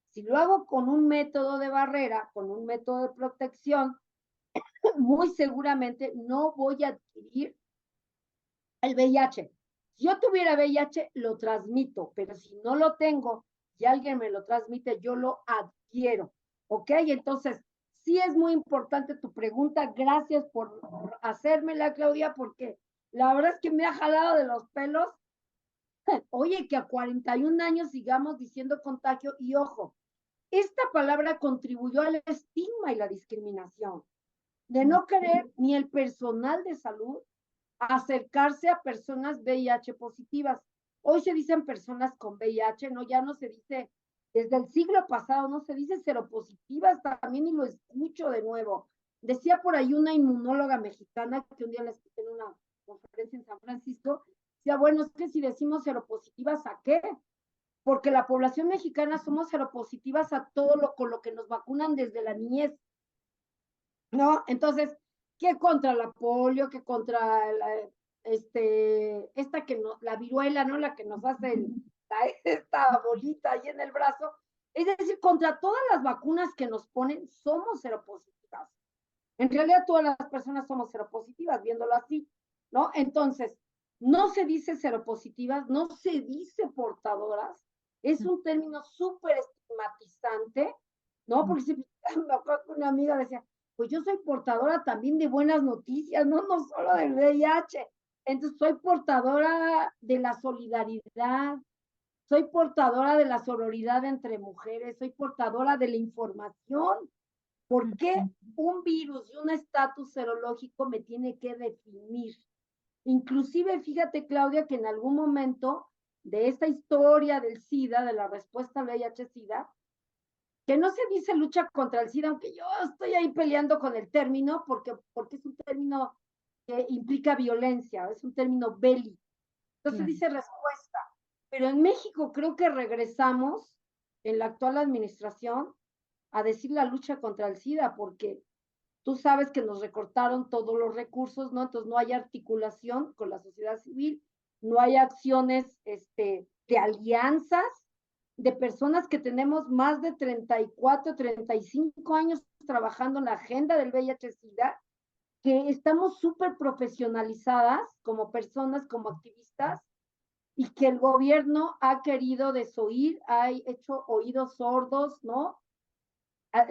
Speaker 2: Si lo hago con un método de barrera, con un método de protección, muy seguramente no voy a adquirir el VIH. Si yo tuviera VIH, lo transmito, pero si no lo tengo y alguien me lo transmite, yo lo adquiero. ¿Ok? Entonces, sí es muy importante tu pregunta. Gracias por hacérmela, Claudia, porque la verdad es que me ha jalado de los pelos. Oye, que a 41 años sigamos diciendo contagio y ojo, esta palabra contribuyó al estigma y la discriminación, de no querer ni el personal de salud acercarse a personas VIH positivas. Hoy se dicen personas con VIH, ¿no? Ya no se dice, desde el siglo pasado, no se dice seropositivas también, y lo escucho de nuevo. Decía por ahí una inmunóloga mexicana que un día la escuché en una conferencia en San Francisco, decía, bueno, es que si decimos seropositivas, ¿a qué? Porque la población mexicana somos seropositivas a todo lo con lo que nos vacunan desde la niñez, ¿no? Entonces, ¿qué contra la polio? ¿Qué contra esta que no, la viruela, ¿no? La que nos hace esta bolita ahí en el brazo. Es decir, contra todas las vacunas que nos ponen, somos seropositivas. En realidad, todas las personas somos seropositivas, viéndolo así, ¿no? Entonces, no se dice seropositivas, no se dice portadoras, es un término súper estigmatizante, ¿no? Porque si, me acuerdo que una amiga decía, pues yo soy portadora también de buenas noticias, no solo del VIH. Entonces, soy portadora de la solidaridad, soy portadora de la sororidad entre mujeres, soy portadora de la información. ¿Por qué un virus y un estatus serológico me tiene que definir? Inclusive, fíjate, Claudia, que en algún momento de esta historia del SIDA, de la respuesta al VIH-SIDA, que no se dice lucha contra el SIDA, aunque yo estoy ahí peleando con el término, porque es un término que implica violencia, es un término bélico. Entonces dice respuesta. Pero en México creo que regresamos, en la actual administración, a decir la lucha contra el SIDA, porque tú sabes que nos recortaron todos los recursos, ¿no? Entonces no hay articulación con la sociedad civil, no hay acciones de alianzas de personas que tenemos más de 34, 35 años trabajando en la agenda del VIH-Sida, que estamos súper profesionalizadas como personas, como activistas, y que el gobierno ha querido desoír, ha hecho oídos sordos, ¿no?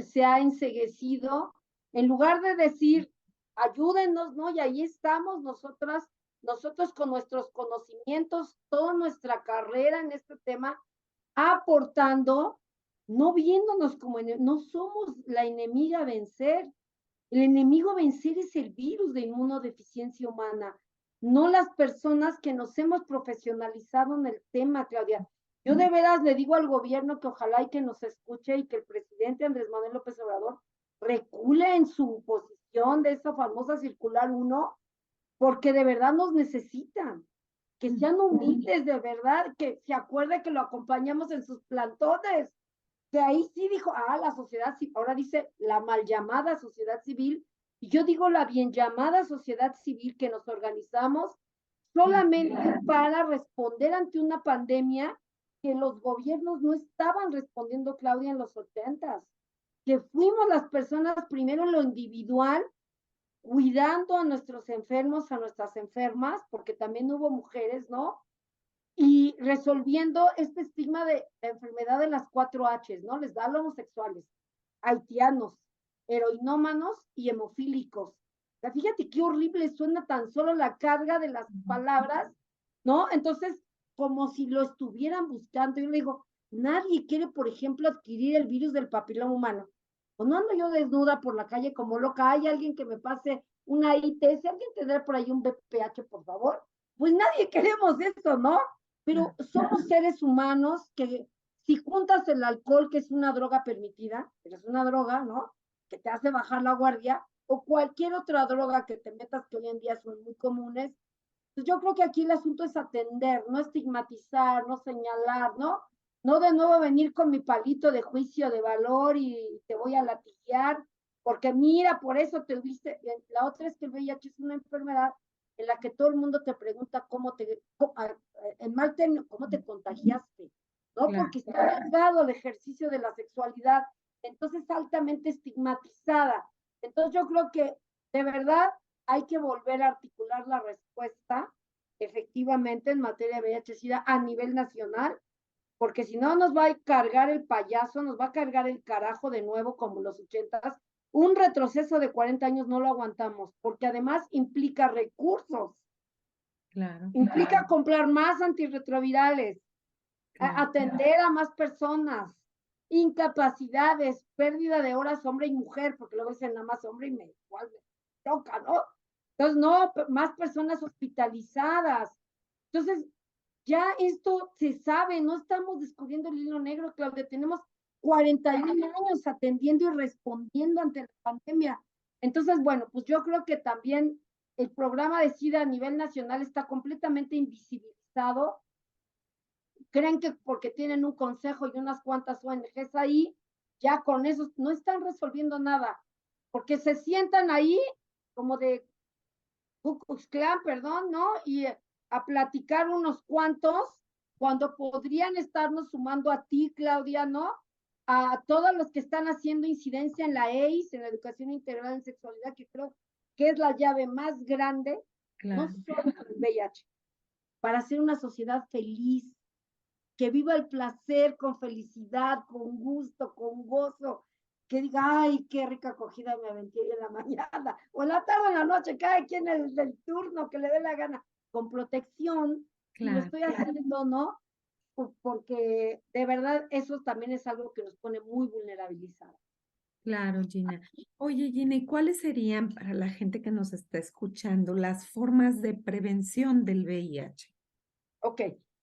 Speaker 2: Se ha enceguecido, en lugar de decir, ayúdenos, ¿no? Y ahí estamos nosotros con nuestros conocimientos, toda nuestra carrera en este tema, aportando, no viéndonos como, no somos la enemiga a vencer. El enemigo a vencer es el virus de inmunodeficiencia humana, no las personas que nos hemos profesionalizado en el tema, Claudia. Yo de veras le digo al gobierno que ojalá y que nos escuche y que el presidente Andrés Manuel López Obrador recule en su posición de esa famosa circular 1, porque de verdad nos necesitan, que sean humildes de verdad, que se acuerde que lo acompañamos en sus plantones, que ahí sí dijo, la sociedad civil, ahora dice la mal llamada sociedad civil, Y yo digo la bien llamada sociedad civil que nos organizamos solamente para responder ante una pandemia que los gobiernos no estaban respondiendo, Claudia, en los 80s, que fuimos las personas primero en lo individual, cuidando a nuestros enfermos, a nuestras enfermas, porque también hubo mujeres, ¿no? Y resolviendo este estigma de la enfermedad de las 4 Hs, ¿no? Les da a los homosexuales, haitianos, heroinómanos y hemofílicos. O sea, fíjate qué horrible suena tan solo la carga de las palabras, ¿no? Entonces, como si lo estuvieran buscando. Yo le digo, nadie quiere, por ejemplo, adquirir el virus del papiloma humano. O no ando yo desnuda por la calle como loca, hay alguien que me pase una ITS, alguien tendrá por ahí un BPH, por favor. Pues nadie queremos eso, ¿no? Pero somos seres humanos que si juntas el alcohol, que es una droga permitida, pero es una droga, ¿no? Que te hace bajar la guardia, o cualquier otra droga que te metas que hoy en día son muy comunes, pues yo creo que aquí el asunto es atender, no estigmatizar, no señalar, ¿no? No de nuevo venir con mi palito de juicio de valor y te voy a latiguear, porque mira, por eso te viste. La otra es que el VIH es una enfermedad en la que todo el mundo te pregunta en mal término, cómo te contagiaste, ¿no?
Speaker 1: Claro.
Speaker 2: Porque está negado el ejercicio de la sexualidad, entonces altamente estigmatizada. Entonces yo creo que de verdad hay que volver a articular la respuesta efectivamente en materia de VIH-Sida a nivel nacional, porque si no nos va a cargar el payaso, nos va a cargar el carajo de nuevo como los 80s. Un retroceso de 40 años no lo aguantamos, porque además implica recursos,
Speaker 1: Claro,
Speaker 2: implica comprar más antirretrovirales,
Speaker 1: claro.
Speaker 2: atender a más personas, incapacidades, pérdida de horas hombre y mujer, porque luego dicen nada más hombre y me igual me toca, ¿no? Entonces, no, más personas hospitalizadas. Entonces, ya esto se sabe, no estamos descubriendo el hilo negro, Claudia, tenemos 41 años atendiendo y respondiendo ante la pandemia. Entonces, bueno, pues yo creo que también el programa de SIDA a nivel nacional está completamente invisibilizado. Creen que porque tienen un consejo y unas cuantas ONGs ahí, ya con eso no están resolviendo nada, porque se sientan ahí como de Ku Klux Klan, perdón, ¿no? Y a platicar unos cuantos, cuando podrían estarnos sumando a ti, Claudia, ¿no? A todos los que están haciendo incidencia en la EIS, en la educación integral en sexualidad, que creo que es la llave más grande, no
Speaker 1: Claro.
Speaker 2: solo para el VIH, para hacer una sociedad feliz, que viva el placer con felicidad, con gusto, con gozo, que diga, ay, qué rica acogida me aventé en la mañana, o en la tarde, en la noche, cada quien el turno que le dé la gana, con protección, y lo
Speaker 1: Claro,
Speaker 2: estoy haciendo, ¿no? Porque de verdad eso también es algo que nos pone muy vulnerabilizados.
Speaker 1: claro, Gina. Oye, Gina, ¿y cuáles serían para la gente que nos está escuchando las formas de prevención del VIH?
Speaker 2: Ok,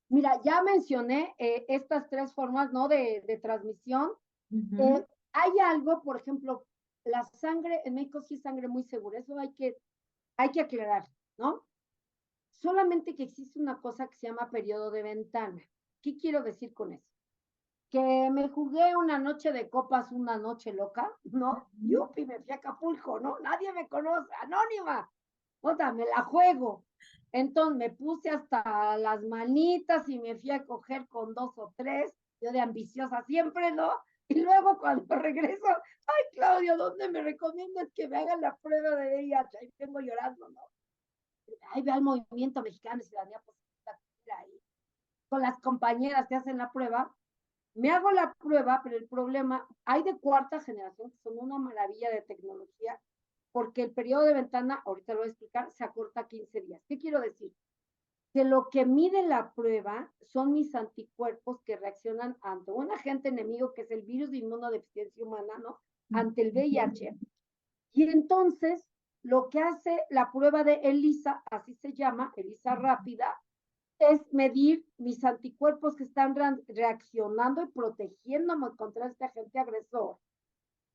Speaker 2: mira, ya mencioné estas 3 formas, ¿no? De transmisión.
Speaker 1: Ujú.
Speaker 2: Hay algo, por ejemplo, la sangre, en México sí es sangre muy segura, eso hay que aclarar, ¿no? Solamente que existe una cosa que se llama periodo de ventana. ¿Qué quiero decir con eso? Que me jugué una noche de copas, una noche loca, ¿no?
Speaker 1: Ujú.
Speaker 2: Yupi, me fui a Acapulco, ¿no? Nadie me conoce, anónima. Otra, me la juego. Entonces me puse hasta las manitas y me fui a coger con 2 o 3, yo de ambiciosa siempre, ¿no? Y luego cuando regreso, ay, Claudio, ¿dónde me recomiendas que me hagan la prueba de VIH? Ahí vengo llorando, ¿no? Ahí ve al movimiento mexicano de ciudadanía positiva, ahí, con las compañeras que hacen la prueba. Me hago la prueba, pero el problema, hay de 4ª generación que son una maravilla de tecnología, porque el periodo de ventana, ahorita lo voy a explicar, se acorta a 15 días. ¿Qué quiero decir? Que lo que mide la prueba son mis anticuerpos que reaccionan ante un agente enemigo que es el virus de inmunodeficiencia humana, ¿no? Ante el VIH. Y entonces, lo que hace la prueba de ELISA, así se llama, ELISA rápida, es medir mis anticuerpos que están reaccionando y protegiéndome contra este agente agresor,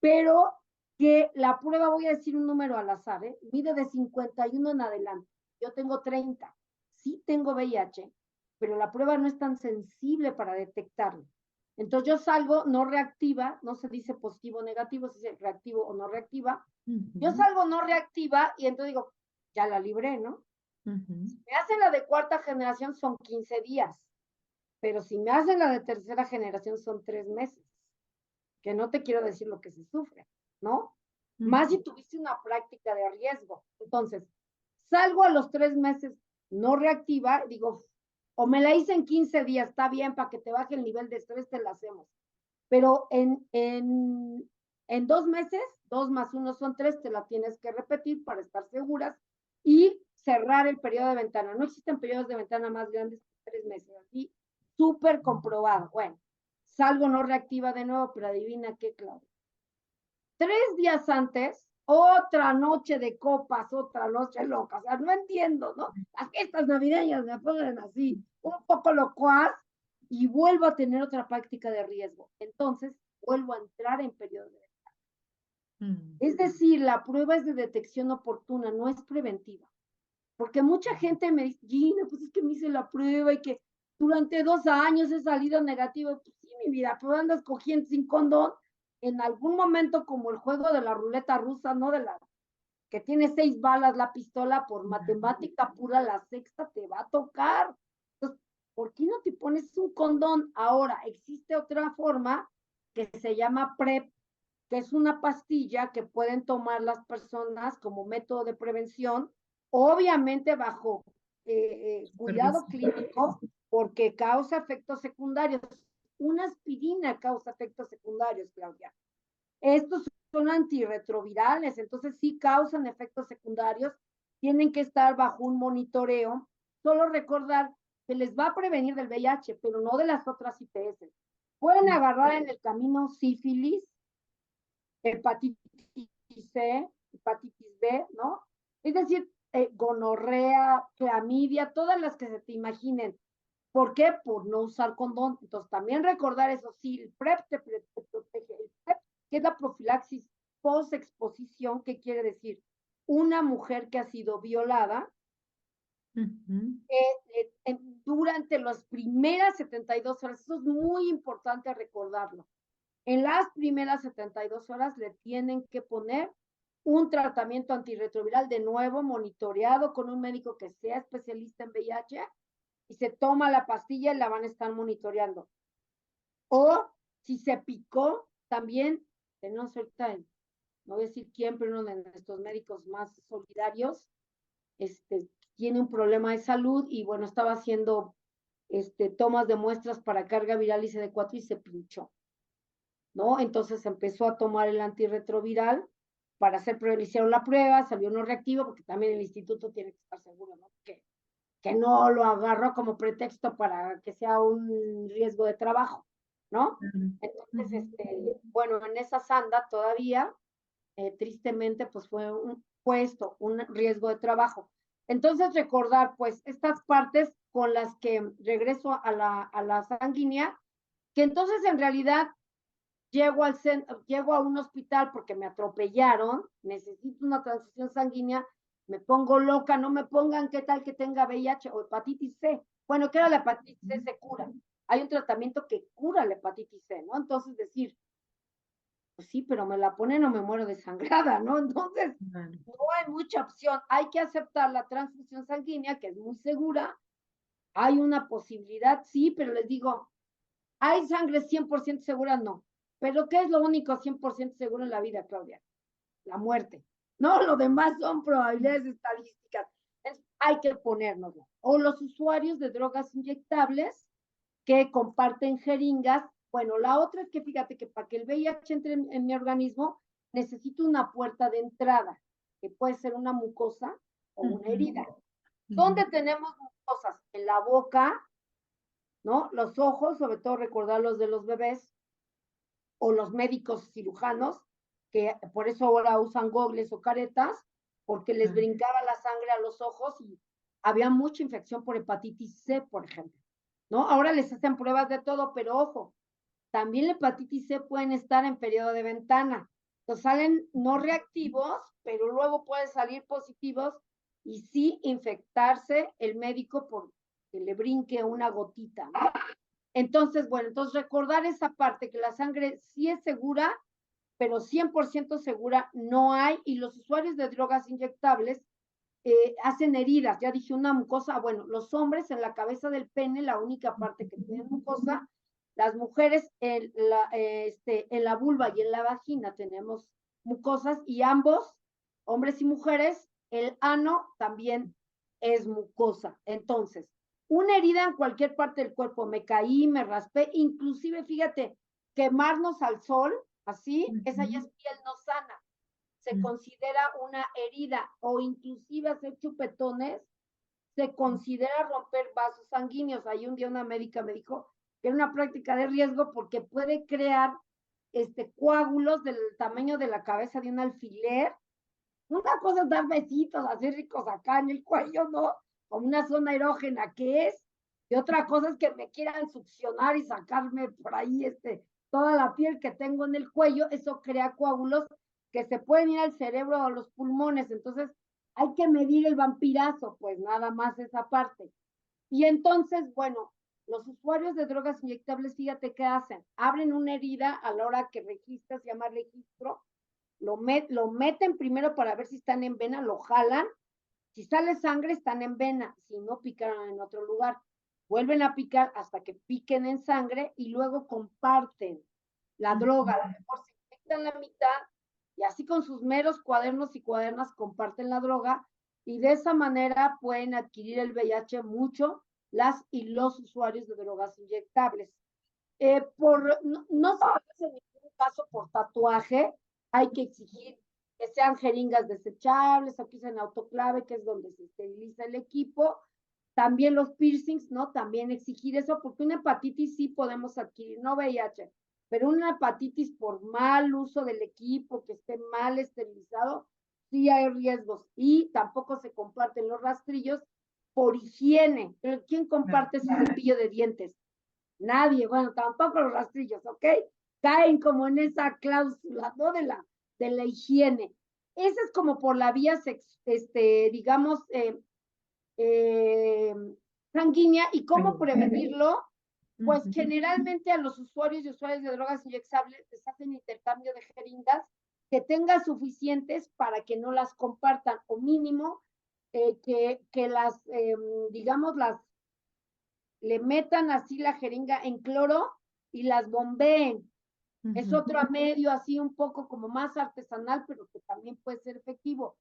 Speaker 2: pero que la prueba, voy a decir un número al azar, mide de 51 en adelante. Yo tengo 30. Sí tengo VIH, pero la prueba no es tan sensible para detectarlo. Entonces yo salgo no reactiva, no se dice positivo o negativo, se dice reactivo o no reactiva. Yo salgo no reactiva y entonces digo, ya la libré, ¿no? Si me hacen la de cuarta generación son 15 días, pero si me hacen la de tercera generación son 3 meses, que no te quiero decir lo que se sufre, ¿no? Más si tuviste una práctica de riesgo. Entonces, salgo a los 3 meses no reactiva, digo, o me la hice en 15 días, está bien, para que te baje el nivel de estrés, te la hacemos. Pero en 2 meses, 2 más 1 son 3, te la tienes que repetir para estar seguras y cerrar el periodo de ventana. No existen periodos de ventana más grandes que 3 meses. Así, súper comprobado. Bueno, salgo no reactiva de nuevo, pero adivina qué, Claudia. 3 días antes, otra noche de copas, otra noche loca. O sea, no entiendo, ¿no? Las fiestas navideñas me ponen así, un poco locuaz, y vuelvo a tener otra práctica de riesgo. Entonces, vuelvo a entrar en periodo de ventana. Es decir, la prueba es de detección oportuna, no es preventiva. Porque mucha gente me dice, Gina, pues es que me hice la prueba y que durante 2 años he salido negativo. Pues sí, mi vida, pero andas cogiendo sin condón. En algún momento, como el juego de la ruleta rusa, ¿no? De la que tiene 6 balas la pistola, por matemática pura, la sexta te va a tocar. Entonces, ¿por qué no te pones un condón? Ahora, existe otra forma que se llama PrEP, que es una pastilla que pueden tomar las personas como método de prevención, obviamente bajo cuidado clínico, porque causa efectos secundarios. Una aspirina causa efectos secundarios, Claudia. Estos son antirretrovirales, entonces sí causan efectos secundarios, tienen que estar bajo un monitoreo. Solo recordar que les va a prevenir del VIH, pero no de las otras IPS. Pueden agarrar en el camino sífilis, hepatitis C, hepatitis B, ¿no? Es decir, gonorrea, clamidia, todas las que se te imaginen. ¿Por qué? Por no usar condón. Entonces, también recordar eso, sí, el PrEP te protege. El PrEP, que es la profilaxis post-exposición, ¿qué quiere decir? Una mujer que ha sido violada, durante las primeras 72 horas, eso es muy importante recordarlo. En las primeras 72 horas le tienen que poner un tratamiento antirretroviral, de nuevo monitoreado con un médico que sea especialista en VIH, y se toma la pastilla y la van a estar monitoreando. O si se picó, también tenemos ahorita, no voy a decir quién, pero uno de nuestros médicos más solidarios, tiene un problema de salud y bueno, estaba haciendo tomas de muestras para carga viral y CD4 y se pinchó, ¿no? Entonces empezó a tomar el antirretroviral para hacer prueba, le hicieron la prueba, salió no reactivo, porque también el instituto tiene que estar seguro, ¿no? Que no lo agarró como pretexto para que sea un riesgo de trabajo, ¿no? Entonces, bueno, en esa sanda todavía, tristemente, pues fue un riesgo de trabajo. Entonces, recordar, pues, estas partes con las que regreso a la sanguínea, que entonces en realidad llego a un hospital porque me atropellaron, necesito una transfusión sanguínea, me pongo loca, no me pongan qué tal que tenga VIH o hepatitis C. Bueno, que era la hepatitis C se cura. Hay un tratamiento que cura la hepatitis C, ¿no? Entonces decir, pues sí, pero me la ponen o me muero desangrada, ¿no? Entonces, no hay mucha opción. Hay que aceptar la transfusión sanguínea, que es muy segura. Hay una posibilidad, sí, pero les digo, ¿hay sangre 100% segura? No. Pero ¿qué es lo único 100% seguro en la vida, Claudia? La muerte. No, lo demás son probabilidades estadísticas. Hay que ponérnoslo. O los usuarios de drogas inyectables que comparten jeringas. Bueno, la otra es que fíjate que para que el VIH entre en mi organismo, necesito una puerta de entrada, que puede ser una mucosa o una herida. ¿Dónde tenemos mucosas? En la boca, ¿no? Los ojos, sobre todo recordar los de los bebés, o los médicos cirujanos, que por eso ahora usan gogles o caretas, porque les brincaba la sangre a los ojos y había mucha infección por hepatitis C, por ejemplo, ¿no? Ahora les hacen pruebas de todo, pero ojo, también la hepatitis C pueden estar en periodo de ventana. Entonces salen no reactivos, pero luego pueden salir positivos y sí infectarse el médico por que le brinque una gotita, ¿no? Entonces, bueno, entonces recordar esa parte, que la sangre sí es segura, pero 100% segura no hay, y los usuarios de drogas inyectables hacen heridas, ya dije una mucosa, bueno, los hombres en la cabeza del pene, la única parte que tienen mucosa, las mujeres en la vulva y en la vagina tenemos mucosas, y ambos, hombres y mujeres, el ano también es mucosa. Entonces, una herida en cualquier parte del cuerpo, me caí, me raspé, inclusive, fíjate, quemarnos al sol, así, esa ya es piel no sana, se considera una herida, o inclusive hacer chupetones, se considera romper vasos sanguíneos. Ahí un día una médica me dijo que era una práctica de riesgo porque puede crear coágulos del tamaño de la cabeza de un alfiler. Una cosa es dar besitos, hacer ricos acá en el cuello, ¿no? Como una zona erógena que es, y otra cosa es que me quieran succionar y sacarme por ahí toda la piel que tengo en el cuello. Eso crea coágulos que se pueden ir al cerebro o a los pulmones. Entonces, hay que medir el vampirazo, pues nada más esa parte. Y entonces, bueno, los usuarios de drogas inyectables, fíjate qué hacen. Abren una herida a la hora que registras, se llama registro, lo meten primero para ver si están en vena, lo jalan. Si sale sangre, están en vena. Si no, picaron en otro lugar. Vuelven a picar hasta que piquen en sangre y luego comparten la droga. A lo mejor se inyectan la mitad y así con sus meros cuadernos y cuadernas comparten la droga, y de esa manera pueden adquirir el VIH mucho las y los usuarios de drogas inyectables. No se hace en ningún caso por tatuaje, hay que exigir que sean jeringas desechables o que usen autoclave, que es donde se esteriliza el equipo. También los piercings, ¿no? También exigir eso, porque una hepatitis sí podemos adquirir, no VIH, pero una hepatitis por mal uso del equipo, que esté mal esterilizado, sí hay riesgos. Y tampoco se comparten los rastrillos por higiene. ¿Quién comparte su cepillo de dientes? Nadie, bueno, tampoco los rastrillos, ¿ok? Caen como en esa cláusula, ¿no? De la higiene. Esa es como por la vía, digamos, eh, sanguínea. ¿Y cómo prevenirlo? Pues generalmente a los usuarios y usuarias de drogas inyectables les hacen intercambio de jeringas que tengan suficientes para que no las compartan, o mínimo que las, digamos, le metan así la jeringa en cloro y las bombeen. Es otro medio así un poco como más artesanal, pero que también puede ser efectivo.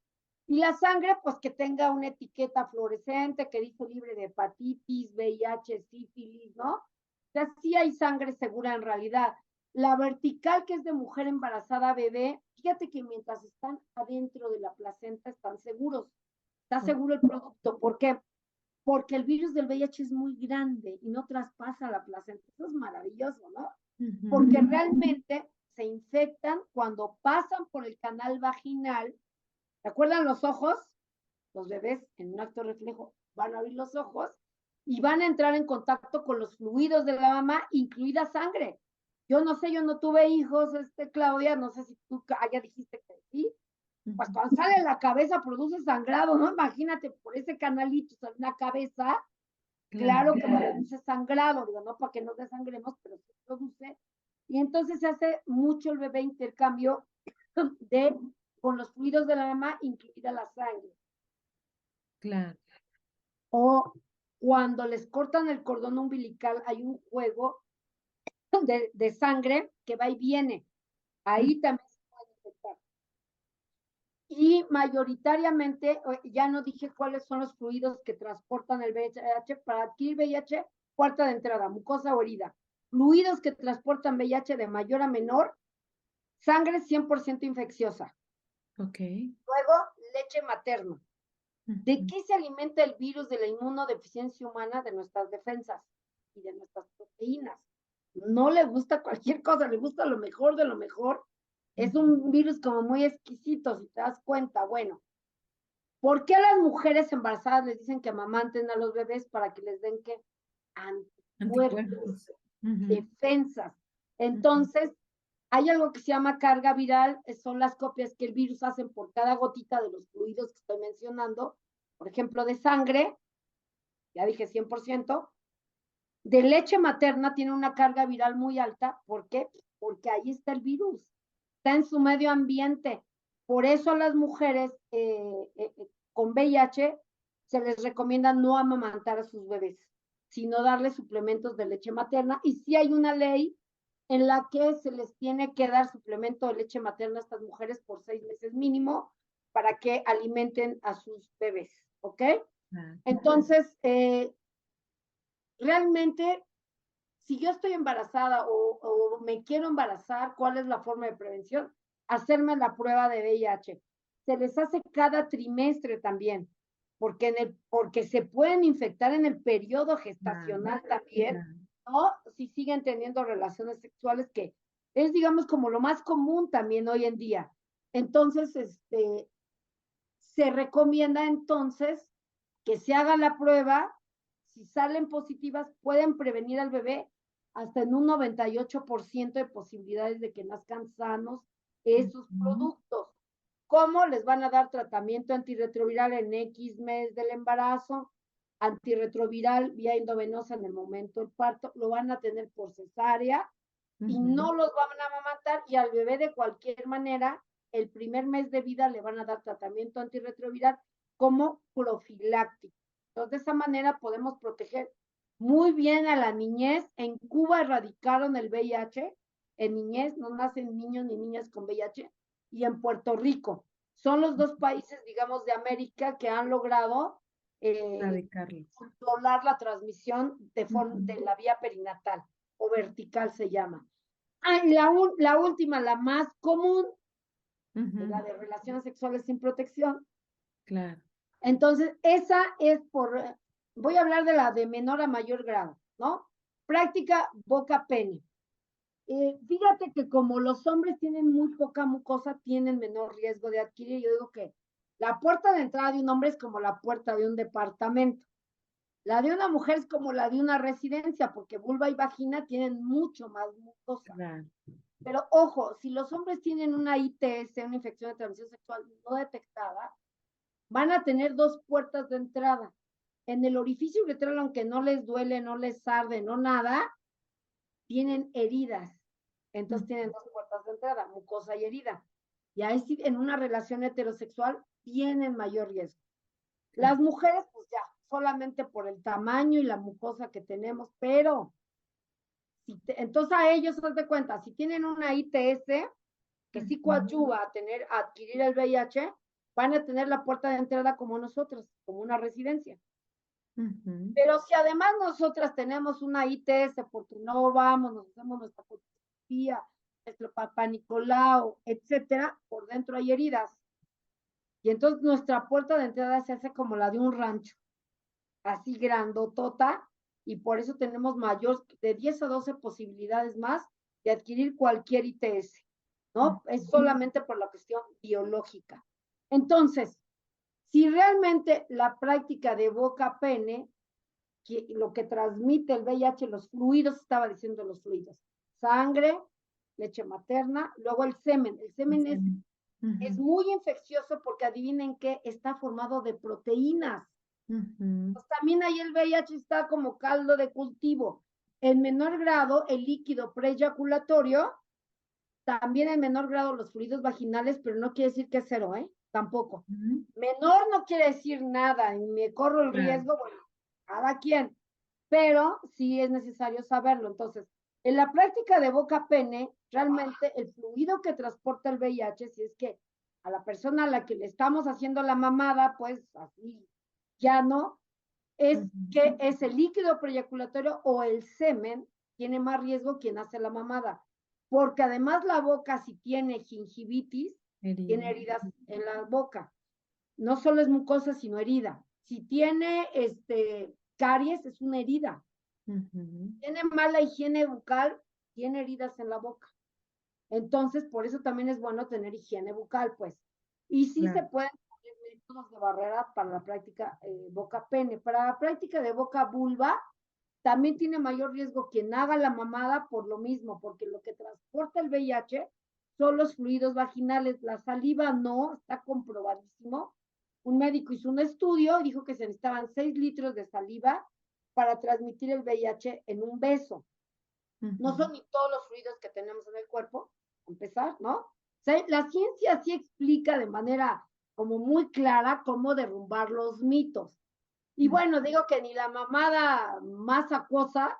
Speaker 2: Y la sangre, pues que tenga una etiqueta fluorescente que dice libre de hepatitis, VIH, sífilis, ¿no? O sea, sí hay sangre segura en realidad. La vertical, que es de mujer embarazada, bebé, fíjate que mientras están adentro de la placenta están seguros. Está seguro el producto. ¿Por qué? Porque el virus del VIH es muy grande y no traspasa la placenta. Eso es maravilloso, ¿no? Porque realmente se infectan cuando pasan por el canal vaginal. ¿Te acuerdan los ojos? Los bebés en un acto reflejo van a abrir los ojos y van a entrar en contacto con los fluidos de la mamá, incluida sangre. Yo no sé, yo no tuve hijos, Claudia, no sé si tú ya dijiste que sí. Pues cuando sale la cabeza produce sangrado, ¿no? Imagínate, por ese canalito sale una cabeza, claro que produce sangrado, digo, no para que nos desangremos, pero se produce. Y entonces se hace mucho el bebé intercambio con los fluidos de la mamá, incluida la sangre.
Speaker 1: Claro.
Speaker 2: O cuando les cortan el cordón umbilical, hay un juego de sangre que va y viene. Ahí también se puede infectar. Y mayoritariamente, ya no dije cuáles son los fluidos que transportan el VIH. Para adquirir VIH, puerta de entrada, mucosa o herida. Fluidos que transportan VIH de mayor a menor, sangre 100% infecciosa.
Speaker 1: Ok.
Speaker 2: Luego, leche materna. ¿De qué se alimenta el virus de la inmunodeficiencia humana? De nuestras defensas y de nuestras proteínas. No le gusta cualquier cosa, le gusta lo mejor de lo mejor. Es un virus como muy exquisito, si te das cuenta. Bueno, ¿por qué a las mujeres embarazadas les dicen que amamanten a los bebés? Para que les den ¿qué? Anticuerpos, defensas. Entonces, hay algo que se llama carga viral, son las copias que el virus hacen por cada gotita de los fluidos que estoy mencionando. Por ejemplo, de sangre, ya dije 100%, de leche materna tiene una carga viral muy alta. ¿Por qué? Porque ahí está el virus, está en su medio ambiente. Por eso a las mujeres con VIH se les recomienda no amamantar a sus bebés, sino darles suplementos de leche materna. Y sí hay una ley en la que se les tiene que dar suplemento de leche materna a estas mujeres por 6 meses mínimo para que alimenten a sus bebés, ¿ok? Entonces, realmente, si yo estoy embarazada o me quiero embarazar, ¿cuál es la forma de prevención? Hacerme la prueba de VIH. Se les hace cada trimestre también, porque se pueden infectar en el periodo gestacional también, ¿no? Si siguen teniendo relaciones sexuales, que es, digamos, como lo más común también hoy en día. Entonces, se recomienda entonces que se haga la prueba. Si salen positivas, pueden prevenir al bebé hasta en un 98% de posibilidades de que nazcan sanos esos productos. ¿Cómo? Les van a dar tratamiento antirretroviral en X mes del embarazo, antirretroviral vía endovenosa en el momento del parto, lo van a tener por cesárea y no los van a amamantar, y al bebé de cualquier manera, el primer mes de vida le van a dar tratamiento antirretroviral como profiláctico. Entonces, de esa manera podemos proteger muy bien a la niñez. En Cuba erradicaron el VIH en niñez, no nacen niños ni niñas con VIH, y en Puerto Rico. Son los dos países, digamos, de América que han logrado controlar la transmisión de la vía perinatal o vertical se llama. La última, la más común, la de relaciones sexuales sin protección.
Speaker 1: Claro.
Speaker 2: Entonces, esa es voy a hablar de la de menor a mayor grado, ¿no? Práctica boca-pene. Fíjate que como los hombres tienen muy poca mucosa, tienen menor riesgo de adquirir. Yo digo que la puerta de entrada de un hombre es como la puerta de un departamento. La de una mujer es como la de una residencia, porque vulva y vagina tienen mucho más mucosa.
Speaker 1: Claro.
Speaker 2: Pero ojo, si los hombres tienen una ITS, una infección de transmisión sexual no detectada, van a tener dos puertas de entrada. En el orificio uretral, aunque no les duele, no les arde, no nada, tienen heridas. Entonces tienen dos puertas de entrada, mucosa y herida. Y ahí sí, en una relación heterosexual, tienen mayor riesgo. Las mujeres, pues ya, solamente por el tamaño y la mucosa que tenemos, pero entonces a ellos, haz de cuenta, si tienen una ITS, que sí coadyuva a adquirir el VIH, van a tener la puerta de entrada como nosotros, como una residencia. Pero si además nosotras tenemos una ITS porque no vamos, nos hacemos nuestra fotografía, nuestro papá Nicolau, etcétera, por dentro hay heridas. Y entonces nuestra puerta de entrada se hace como la de un rancho, así grandotota, y por eso tenemos mayor, de 10 a 12 posibilidades más de adquirir cualquier ITS, ¿no? Es solamente por la cuestión biológica. Entonces, si realmente la práctica de boca-pene, lo que transmite el VIH, los fluidos, estaba diciendo los fluidos, sangre, leche materna, luego el semen. El semen es muy infeccioso porque adivinen qué, está formado de proteínas. Pues también ahí el VIH está como caldo de cultivo. En menor grado, el líquido preeyaculatorio, también en menor grado los fluidos vaginales, pero no quiere decir que es cero, ¿eh? Tampoco. Menor no quiere decir nada, y me corro el riesgo, bueno, cada quien, pero sí es necesario saberlo. Entonces, en la práctica de boca-pene, realmente el fluido que transporta el VIH, si es que a la persona a la que le estamos haciendo la mamada, pues así ya no, es que es el líquido preeyaculatorio o el semen, tiene más riesgo quien hace la mamada, porque además la boca, si tiene gingivitis, tiene heridas en la boca. No solo es mucosa, sino herida. Si tiene caries, es una herida. Tiene mala higiene bucal, tiene heridas en la boca. Entonces, por eso también es bueno tener higiene bucal, pues. Y sí se pueden poner métodos de barrera para la práctica boca-pene. Para la práctica de boca-vulva, también tiene mayor riesgo quien haga la mamada por lo mismo, porque lo que transporta el VIH son los fluidos vaginales. La saliva no, está comprobadísimo. Un médico hizo un estudio, dijo que se necesitaban 6 litros de saliva para transmitir el VIH en un beso. No son ni todos los fluidos que tenemos en el cuerpo, a empezar, ¿no? O sea, la ciencia sí explica de manera como muy clara cómo derrumbar los mitos. Y bueno, digo que ni la mamada más acuosa,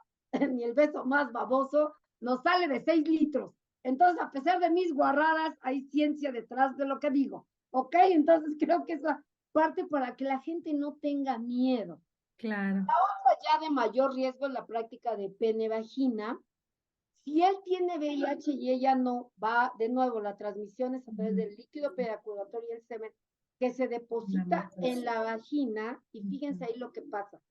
Speaker 2: ni el beso más baboso, nos sale de 6 litros. Entonces, a pesar de mis guarradas, hay ciencia detrás de lo que digo. ¿Ok? Entonces, creo que esa parte para que la gente no tenga miedo.
Speaker 1: Claro.
Speaker 2: La otra ya de mayor riesgo es la práctica de pene-vagina. Si él tiene VIH y ella no, va de nuevo, la transmisión es a través del líquido periaculatorio y el semen que se deposita en la vagina y fíjense ahí lo que pasa.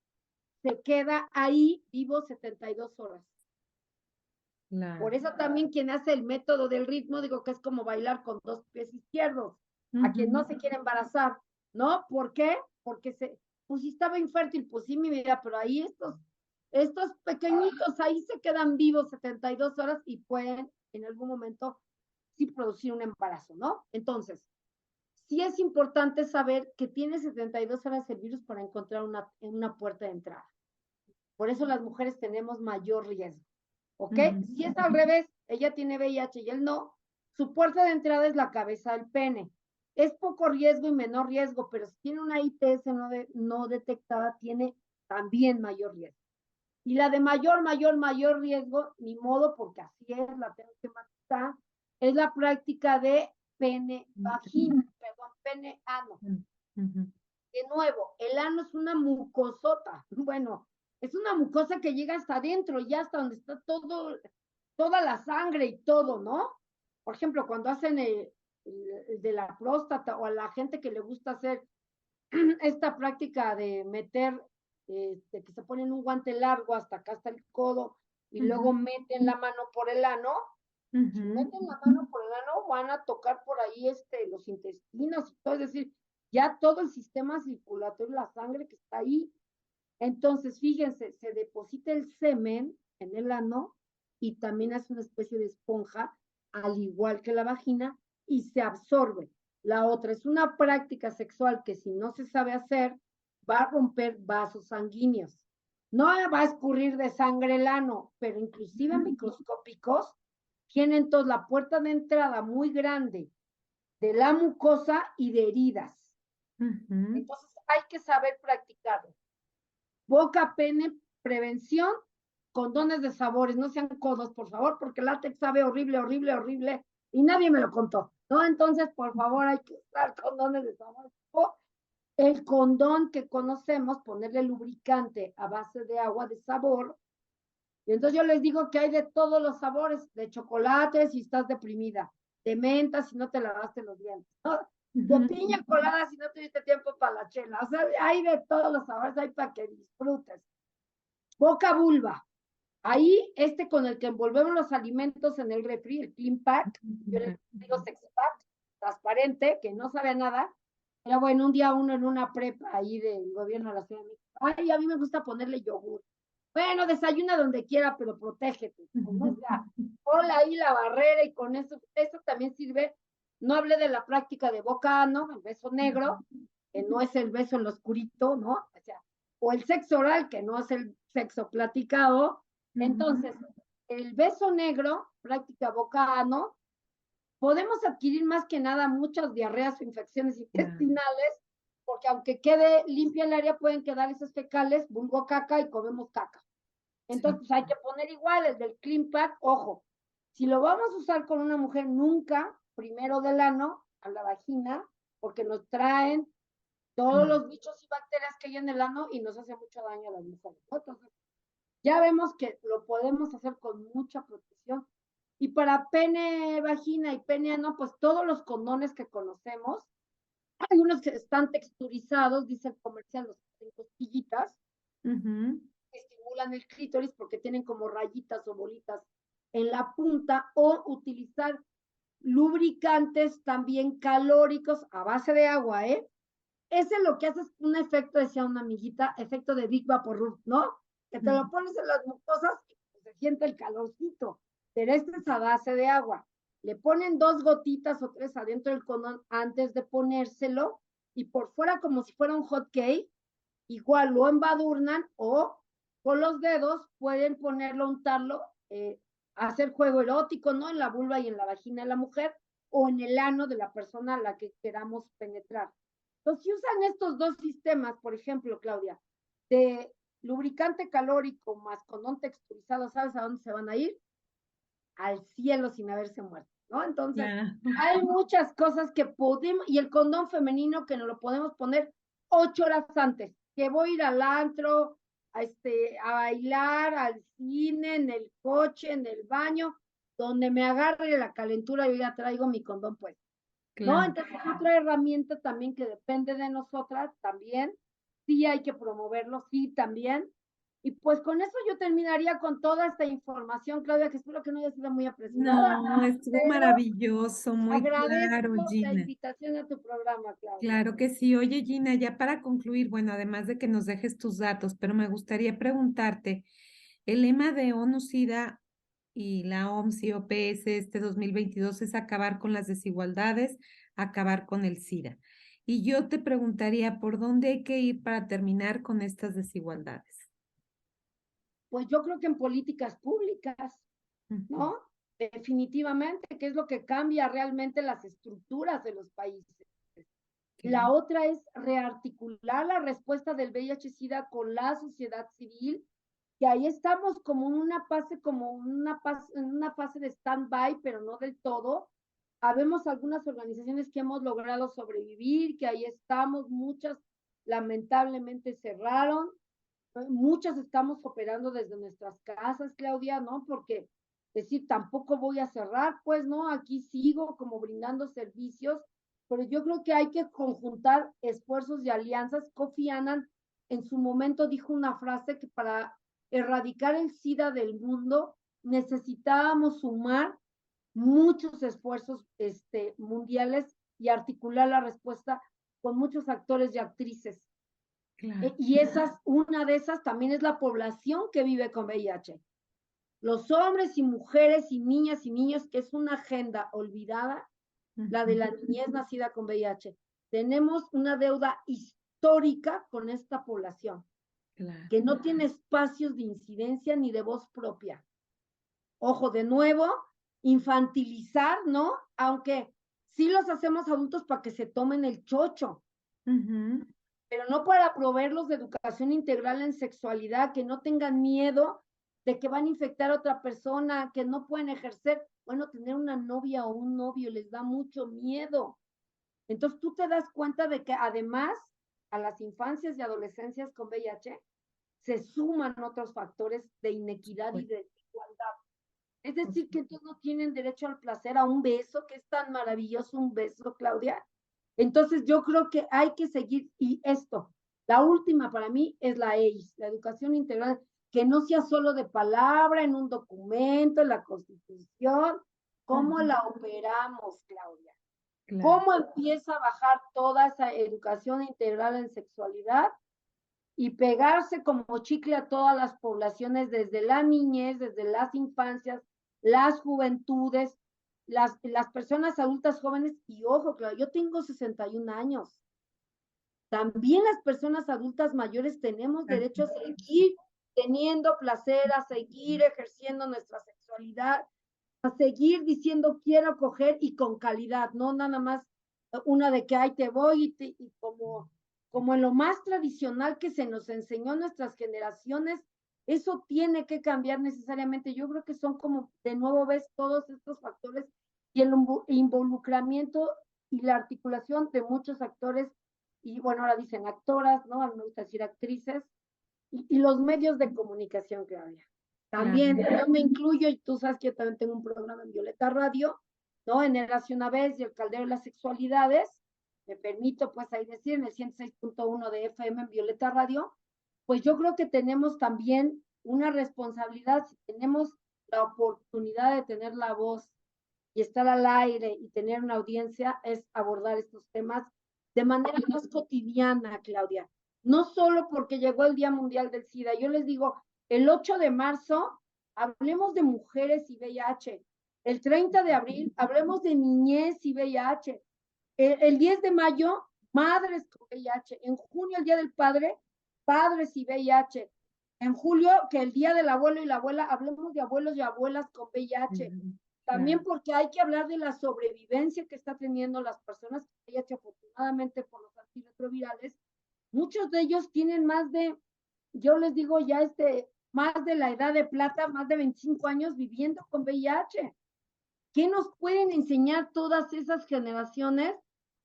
Speaker 2: Se queda ahí vivo 72 horas.
Speaker 1: Claro.
Speaker 2: Por eso también quien hace el método del ritmo, digo que es como bailar con 2 pies izquierdos, a quien no se quiere embarazar, ¿no? ¿Por qué? Porque pues si estaba infértil, pues sí, mi vida, pero ahí estos pequeñitos ahí se quedan vivos 72 horas y pueden en algún momento sí producir un embarazo, ¿no? Entonces, sí es importante saber que tiene 72 horas el virus para encontrar una puerta de entrada. Por eso las mujeres tenemos mayor riesgo, ¿ok? Si es al revés, ella tiene VIH y él no, su puerta de entrada es la cabeza del pene. Es poco riesgo y menor riesgo, pero si tiene una ITS no detectada, tiene también mayor riesgo. Y la de mayor riesgo, ni modo, porque así es, la tengo que matar, es la práctica de pene-vagina, perdón, pene-ano. De nuevo, el ano es una mucosota. Bueno, es una mucosa que llega hasta adentro, ya hasta donde está toda la sangre y todo, ¿no? Por ejemplo, cuando hacen el de la próstata o a la gente que le gusta hacer esta práctica de meter, que se ponen un guante largo hasta acá, hasta el codo, y luego meten la mano por el ano. Si meten la mano por el ano, van a tocar por ahí los intestinos y todo, es decir, ya todo el sistema circulatorio, la sangre que está ahí. Entonces, fíjense, se deposita el semen en el ano y también es una especie de esponja, al igual que la vagina, y se absorbe. La otra es una práctica sexual que si no se sabe hacer, va a romper vasos sanguíneos. No va a escurrir de sangre el ano, pero inclusive microscópicos tienen toda la puerta de entrada muy grande de la mucosa y de heridas. Entonces hay que saber practicarlo. Boca, pene, prevención, condones de sabores, no sean codos, por favor, porque el látex sabe horrible, horrible, horrible, y nadie me lo contó, ¿no? Entonces, por favor, hay que usar condones de sabores. O el condón que conocemos, ponerle lubricante a base de agua de sabor. Y entonces yo les digo que hay de todos los sabores, de chocolate si estás deprimida, de menta si no te lavaste los dientes, ¿no? De piña colada si no tuviste tiempo para la chela. O sea, hay de todos los sabores, hay para que disfrutes. Boca vulva. Ahí, con el que envolvemos los alimentos en el refri, el Clean Pack, yo le digo Sex Pack, transparente, que no sabe a nada. Pero bueno, un día uno en una prepa ahí del gobierno de la Ciudad de México, ay, a mí me gusta ponerle yogur. Bueno, desayuna donde quiera, pero protégete. ¿No? O sea, ponle ahí la barrera y con eso también sirve. No hablé de la práctica de boca ano, el beso negro, que no es el beso en lo oscurito, ¿no? O sea, o el sexo oral, que no es el sexo platicado. Entonces, el beso negro, práctica boca ano, podemos adquirir más que nada muchas diarreas o infecciones intestinales, porque aunque quede limpia el área, pueden quedar esas fecales, vulgo caca y comemos caca. Entonces hay que poner igual el del Clean Pack, ojo, si lo vamos a usar con una mujer, nunca primero del ano a la vagina, porque nos traen todos los bichos y bacterias que hay en el ano y nos hace mucho daño a las mujeres, ¿no? Entonces, ya vemos que lo podemos hacer con mucha protección. Y para pene, vagina y pene ano, pues todos los condones que conocemos, hay unos que están texturizados, dice el comercial, los que tienen costillitas, que estimulan el clítoris porque tienen como rayitas o bolitas en la punta, o utilizar lubricantes también calóricos a base de agua, ¿eh? Ese lo que hace es un efecto, decía una amiguita, efecto de Big Vaporub, ¿no? Que te lo pones en las mucosas y se siente el calorcito, pero este es a base de agua. Le ponen 2 gotitas o 3 adentro del condón antes de ponérselo y por fuera como si fuera un hot cake, igual lo embadurnan o con los dedos pueden ponerlo, untarlo, hacer juego erótico, ¿no? En la vulva y en la vagina de la mujer o en el ano de la persona a la que queramos penetrar. Entonces, si usan estos dos sistemas, por ejemplo, Claudia, de lubricante calórico más condón texturizado, ¿sabes a dónde se van a ir? Al cielo sin haberse muerto, ¿no? Entonces, hay muchas cosas que podemos, y el condón femenino que nos lo podemos poner 8 horas antes, que voy a ir al antro, a bailar, al cine, en el coche, en el baño, donde me agarre la calentura, yo ya traigo mi condón pues, ¿no? Entonces, otra herramienta también que depende de nosotras, también, sí hay que promoverlo, sí también. Y pues con eso yo terminaría con toda esta información, Claudia, que espero que no haya sido muy apresurada,
Speaker 1: No, estuvo
Speaker 2: pero
Speaker 1: maravilloso, muy claro,
Speaker 2: agradezco la
Speaker 1: Gina.
Speaker 2: invitación a tu programa, Claudia.
Speaker 1: Claro que sí. Oye, Gina, ya para concluir, bueno, además de que nos dejes tus datos, pero me gustaría preguntarte, el lema de ONU-SIDA y la OMS-IOPS este 2022 es acabar con las desigualdades, acabar con el SIDA. Y yo te preguntaría, ¿por dónde hay que ir para terminar con estas desigualdades?
Speaker 2: Pues yo creo que en políticas públicas,
Speaker 1: Ujú.
Speaker 2: ¿no? Definitivamente, que es lo que cambia realmente las estructuras de los países. La
Speaker 1: Ok.
Speaker 2: otra es rearticular la respuesta del VIH-Sida con la sociedad civil, que ahí estamos en una fase de stand-by, pero no del todo. Habemos algunas organizaciones que hemos logrado sobrevivir, que ahí estamos, muchas lamentablemente cerraron, muchas estamos operando desde nuestras casas, Claudia, ¿no? Porque decir, tampoco voy a cerrar, pues, ¿no? Aquí sigo como brindando servicios, pero yo creo que hay que conjuntar esfuerzos y alianzas. Kofi Annan en su momento dijo una frase que para erradicar el SIDA del mundo necesitábamos sumar muchos esfuerzos mundiales y articular la respuesta con muchos actores y actrices.
Speaker 1: Claro.
Speaker 2: Y una de esas también es la población que vive con VIH. Los hombres y mujeres y niñas y niños, que es una agenda olvidada, la de la niñez nacida con VIH. Tenemos una deuda histórica con esta población,
Speaker 1: Claro.
Speaker 2: que no tiene espacios de incidencia ni de voz propia. Ojo, de nuevo, infantilizar, ¿no? Aunque sí los hacemos adultos para que se tomen el chocho, pero no para proveerlos de educación integral en sexualidad, que no tengan miedo de que van a infectar a otra persona, que no pueden ejercer, bueno, tener una novia o un novio les da mucho miedo. Entonces tú te das cuenta de que además a las infancias y adolescencias con VIH se suman otros factores de inequidad y de desigualdad. Es decir, que entonces no tienen derecho al placer, a un beso, que es tan maravilloso un beso, Claudia. Entonces yo creo que hay que seguir, y esto, la última para mí es la EIS, la educación integral, que no sea solo de palabra en un documento, en la Constitución, cómo la operamos, Claudia.
Speaker 1: Claro.
Speaker 2: ¿Cómo empieza a bajar toda esa educación integral en sexualidad y pegarse como chicle a todas las poblaciones, desde la niñez, desde las infancias, las juventudes, las personas adultas jóvenes? Y ojo, claro, yo tengo 61 años. También las personas adultas mayores tenemos derecho a seguir teniendo placer, a seguir ejerciendo nuestra sexualidad, a seguir diciendo quiero coger y con calidad, no nada más una de que ahí te voy y como en lo más tradicional que se nos enseñó en nuestras generaciones, eso tiene que cambiar necesariamente. Yo creo que son como, de nuevo ves todos estos factores y el involucramiento y la articulación de muchos actores, y bueno, ahora dicen actoras, ¿no? A mí me gusta decir actrices, y los medios de comunicación, Claudia. También
Speaker 1: Claro.
Speaker 2: yo me incluyo, y tú sabes que yo también tengo un programa en Violeta Radio, ¿no? En Érase una vez y El Caldero de las Sexualidades. Me permito, pues, ahí decir, en el 106.1 de FM en Violeta Radio. Pues yo creo que tenemos también una responsabilidad, si tenemos la oportunidad de tener la voz y estar al aire y tener una audiencia, es abordar estos temas de manera más cotidiana, Claudia. No solo porque llegó el Día Mundial del SIDA. Yo les digo, el 8 de marzo hablemos de mujeres y VIH. El 30 de abril hablemos de niñez y VIH. El 10 de mayo, madres con VIH. En junio, el Día del Padre, padres y VIH. en julio, que el día del abuelo y la abuela, hablemos de abuelos y abuelas con VIH. También
Speaker 1: Claro.
Speaker 2: porque hay que hablar de la sobrevivencia que está teniendo las personas con VIH, afortunadamente por los antirretrovirales. Muchos de ellos tienen más de, yo les digo ya, más de la edad de plata, más de 25 años viviendo con VIH. ¿Qué nos pueden enseñar todas esas generaciones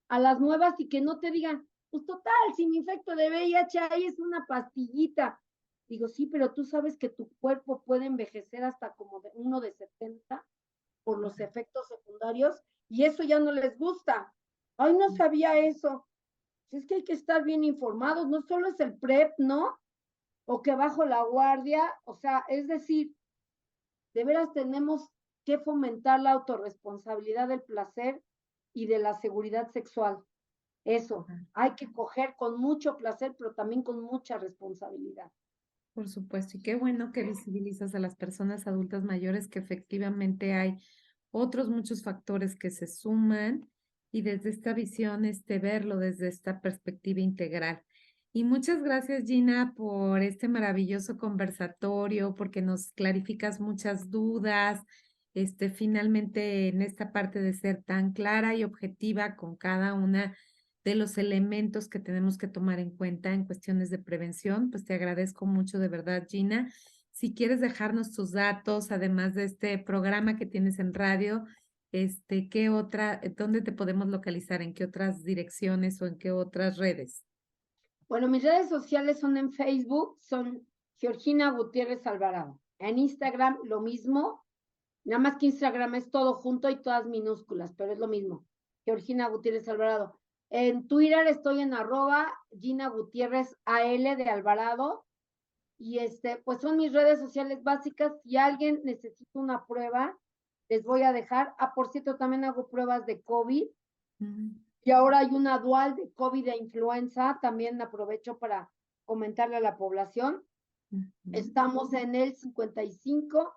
Speaker 2: a las nuevas y que no te digan, pues total, si me infecto de VIH, ahí es una pastillita? Digo, sí, pero tú sabes que tu cuerpo puede envejecer hasta como uno de 70 por los efectos secundarios y eso ya no les gusta. Ay, no sabía eso. Es que hay que estar bien informados, no solo es el PrEP, ¿no? O que bajo la guardia, o sea, es decir, de veras tenemos que fomentar la autorresponsabilidad del placer y de la seguridad sexual. Eso, hay que coger con mucho placer, pero también con mucha responsabilidad.
Speaker 1: Por supuesto, y qué bueno que visibilizas a las personas adultas mayores, que efectivamente hay otros muchos factores que se suman y desde esta visión, verlo desde esta perspectiva integral. Y muchas gracias, Gina, por este maravilloso conversatorio, porque nos clarificas muchas dudas, finalmente en esta parte de ser tan clara y objetiva con cada una de los elementos que tenemos que tomar en cuenta en cuestiones de prevención. Pues te agradezco mucho de verdad, Gina. Si quieres dejarnos tus datos, además de este programa que tienes en radio, ¿qué otra, dónde te podemos localizar? ¿En qué otras direcciones o en qué otras redes?
Speaker 2: Bueno, mis redes sociales son en Facebook, son Georgina Gutiérrez Alvarado. En Instagram lo mismo, nada más que Instagram es todo junto y todas minúsculas, pero es lo mismo. Georgina Gutiérrez Alvarado. En Twitter estoy en @Gina Gutiérrez AL de Alvarado. Y pues son mis redes sociales básicas. Si alguien necesita una prueba, les voy a dejar. Ah, por cierto, también hago pruebas de COVID. Y ahora hay una dual de COVID e influenza. También aprovecho para comentarle a la población. Estamos en el 55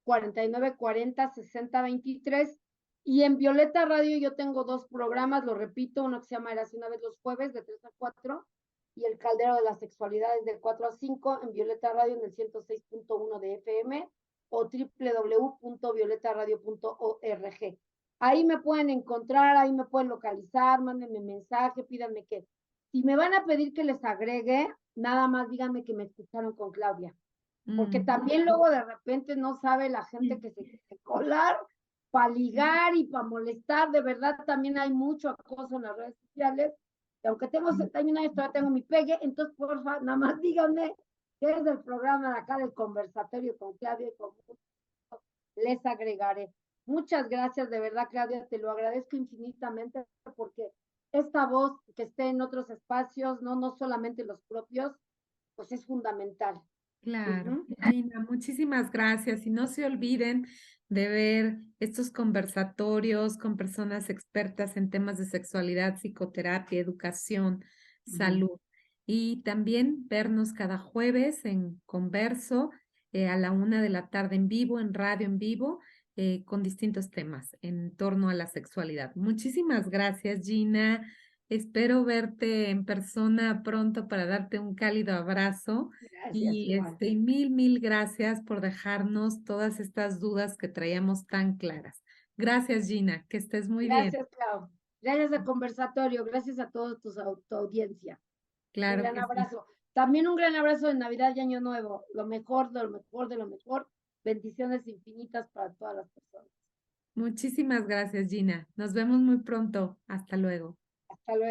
Speaker 2: 49 40 60 23. Y en Violeta Radio yo tengo dos programas, lo repito, uno que se llama Eras una vez los jueves de 3 a 4 y El Caldero de las Sexualidades de 4 a 5 en Violeta Radio en el 106.1 de FM o www.violetaradio.org. Ahí me pueden encontrar, ahí me pueden localizar, mándenme mensaje, pídanme que si me van a pedir que les agregue, nada más díganme que me escucharon con Claudia. Porque también luego de repente no sabe la gente que se quiere colar para ligar y para molestar. De verdad también hay mucho acoso en las redes sociales. Y aunque tengo 71 años, todavía tengo mi pegue. Entonces, porfa, nada más díganme qué es el programa de acá del conversatorio con Claudia y con les agregaré. Muchas gracias, de verdad, Claudia, te lo agradezco infinitamente porque esta voz que esté en otros espacios, no solamente los propios, pues es fundamental.
Speaker 1: Claro, Gina, muchísimas gracias. Y no se olviden de ver estos conversatorios con personas expertas en temas de sexualidad, psicoterapia, educación, salud. Y también vernos cada jueves en Converso a la 1 de la tarde en vivo, en radio en vivo, con distintos temas en torno a la sexualidad. Muchísimas gracias, Gina. Espero verte en persona pronto para darte un cálido abrazo.
Speaker 2: Gracias,
Speaker 1: Y
Speaker 2: igual.
Speaker 1: mil gracias por dejarnos todas estas dudas que traíamos tan claras. Gracias, Gina, que estés muy bien.
Speaker 2: Gracias, Clau. Gracias al conversatorio, gracias a toda tu audiencia. Un
Speaker 1: Claro
Speaker 2: gran
Speaker 1: que sí.
Speaker 2: abrazo. También un gran abrazo de Navidad y Año Nuevo. Lo mejor, de lo mejor, de lo mejor. Bendiciones infinitas para todas las personas.
Speaker 1: Muchísimas gracias, Gina. Nos vemos muy pronto. Hasta luego.
Speaker 2: Hasta luego.